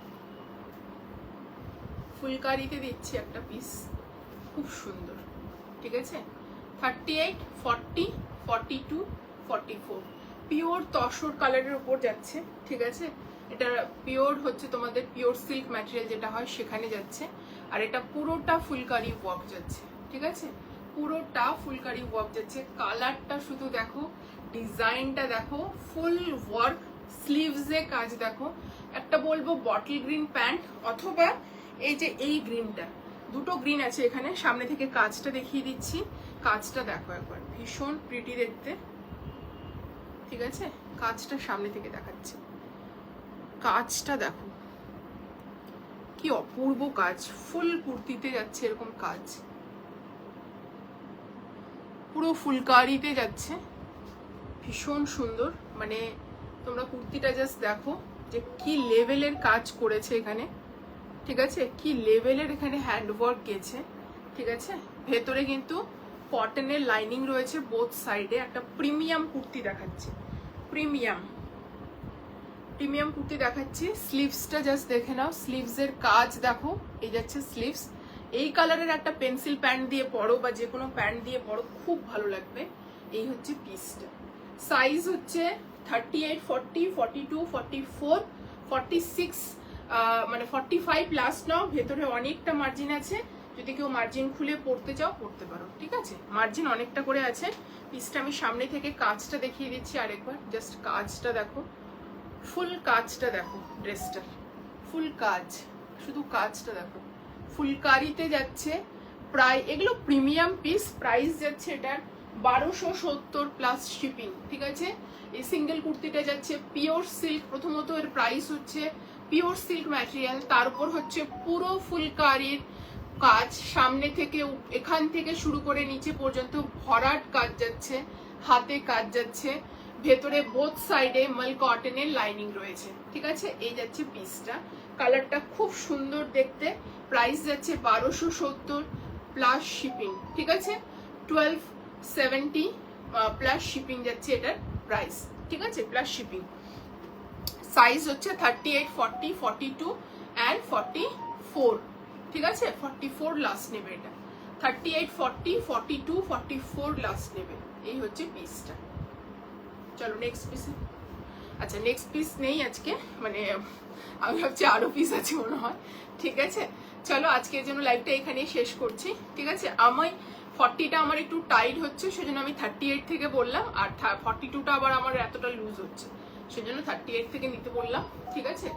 ফুলকারিতে দিচ্ছি একটা পিস, খুব সুন্দর, ঠিক আছে। 38, 40, 42, 44 পিওর তসর কালারের উপর যাচ্ছে, ঠিক আছে। এটা পিওর হচ্ছে তোমাদের পিওর সিল্ক ম্যাটেরিয়াল যেটা হয় সেখানে যাচ্ছে, আর এটা পুরোটা ফুলকারি ওয়ার্ক যাচ্ছে, ঠিক আছে। পুরোটা ফুলকারি ওয়ার্ক যাচ্ছে। কালারটা শুধু দেখো, ডিজাইনটা দেখো, ফুল ওয়ার্ক, স্লিভসে কাজ দেখো। একটা বলবো বটল গ্রিন প্যান্ট, অথবা এই যে এই গ্রিনটা, দুটো গ্রিন আছে এখানে। সামনে থেকে কাজটা দেখিয়ে দিচ্ছি, কাজটা দেখো একবার, ভীষণ প্রিটি দেখতে, ঠিক আছে। কাজটা সামনে থেকে দেখাচ্ছে, কাজটা দেখো কি অপূর্ব কাজ, ফুল কুর্তিতে যাচ্ছে এরকম কাজ, পুরো ফুলকারিতে যাচ্ছে, ভীষণ সুন্দর। মানে তোমরা কুর্তিটা জাস্ট দেখো যে কি লেভেলের কাজ করেছে এখানে, ঠিক আছে, কি লেভেলের এখানে হ্যান্ডওয়ার্ক গেছে, ঠিক আছে। ভেতরে কিন্তু কটনের লাইনিং রয়েছে বোথ সাইডে। একটা প্রিমিয়াম কুর্তি দেখাচ্ছি, প্রিমিয়াম কুর্তি দেখাচ্ছি। স্লিভসটা জাস্ট দেখে নাও, স্লিভসের কাজ দেখো, এই যাচ্ছে স্লিভস। এই কালারের একটা পেন্সিল প্যান্ট দিয়ে পরো বা যে কোনো প্যান্ট দিয়ে পরো, খুব ভালো লাগবে। এই হচ্ছে পিসটা। সাইজ হচ্ছে 38, 40, 42, 44, 46, মানে 45 লাস্ট নাও। ভেতরে অনেকটা মার্জিন আছে, যদি কেউ মার্জিন খুলে পরতে চাও পরতে পারো, ঠিক আছে। মার্জিন অনেকটা করে আছে। পিসটা আমি সামনে থেকে কাজটা দেখিয়ে দিচ্ছি আরেকবার, জাস্ট কাজটা দেখো, ফুল কাজটা দেখো, ড্রেসটার ফুল কাজ, শুধু কাজটা দেখো। ফুলকারিতে যাচ্ছে প্রায়, এগুলো প্রিমিয়াম পিস, প্রাইস যাচ্ছে এটার 1270 প্লাস শিপিং, ঠিক আছে। এই সিঙ্গেল কুর্তিটা যাচ্ছে পিওর সিল্ক। প্রথমত এর প্রাইস হচ্ছে পিওর সিল্ক ম্যাটেরিয়াল, তার উপর হচ্ছে পুরো ফুলকারির কাজ, সামনে থেকে এখান থেকে শুরু করে নিচে পর্যন্ত ভরাট কাজ যাচ্ছে, হাতে কাজ যাচ্ছে, ভেতরে বোথ সাইডে মাল কটনের লাইনিং রয়েছে, ঠিক আছে। এই যাচ্ছে পিসটা, কালারটা খুব সুন্দর দেখতে। প্রাইস যাচ্ছে 1270 প্লাস শিপিং, ঠিক আছে। 1270 প্লাস শিপিং যাচ্ছে এটার প্রাইস, ঠিক আছে, প্লাস শিপিং। সাইজ হচ্ছে 38, 40, 42 অ্যান্ড 44, ঠিক আছে। 44 লাস্ট নেবে এটা, 38, 40, 42, 44 লাস্ট নেবে। এই হচ্ছে পিসটা। চলো নেক্সট পিসে। আচ্ছা নেক্সট পিস নেই আজকে, মানে আমি ভাবছি আরো পিস আছে মনে হয়, ঠিক আছে। চলো আজকের জন্য লাইভটা এখানেই শেষ করছি, ঠিক আছে। আমি 40টা আমার একটু টাইট হচ্ছে, সেজন্য আমি 38 থেকে বললাম, আর 42টা আবার আমার এতটা লুজ হচ্ছে, সেজন্য 38 থেকে নিতে বললাম, ঠিক আছে।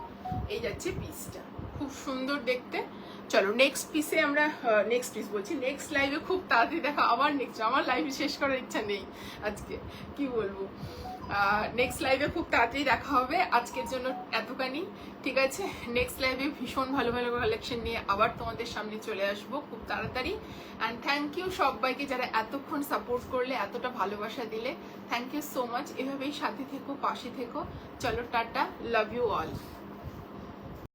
এই যাচ্ছে পিসটা, খুব সুন্দর দেখতে। চলো নেক্সট পিসে আমরা, নেক্সট পিস বলছি, নেক্সট লাইভে খুব তাড়াতাড়ি দেখা। আবার নেক্সট, আমার লাইভ শেষ করার ইচ্ছা নেই আজকে, কি বলবো। নেক্সট লাইভে খুব তাড়াতাড়ি দেখা হবে। আজকের জন্য এতখানি, ঠিক আছে? নেক্সট লাইভে ভীষণ ভালো ভালো কালেকশন নিয়ে আবার তোমাদের সামনে চলে আসবো খুব তাড়াতাড়ি। অ্যান্ড থ্যাংক ইউ সবাইকে যারা এতক্ষণ সাপোর্ট করলে, এতটা ভালোবাসা দিলে, থ্যাংক ইউ সো মাচ। এভাবেই সাথে থেকো, পাশে থেকো। চলো টাটা, লাভ ইউ অল।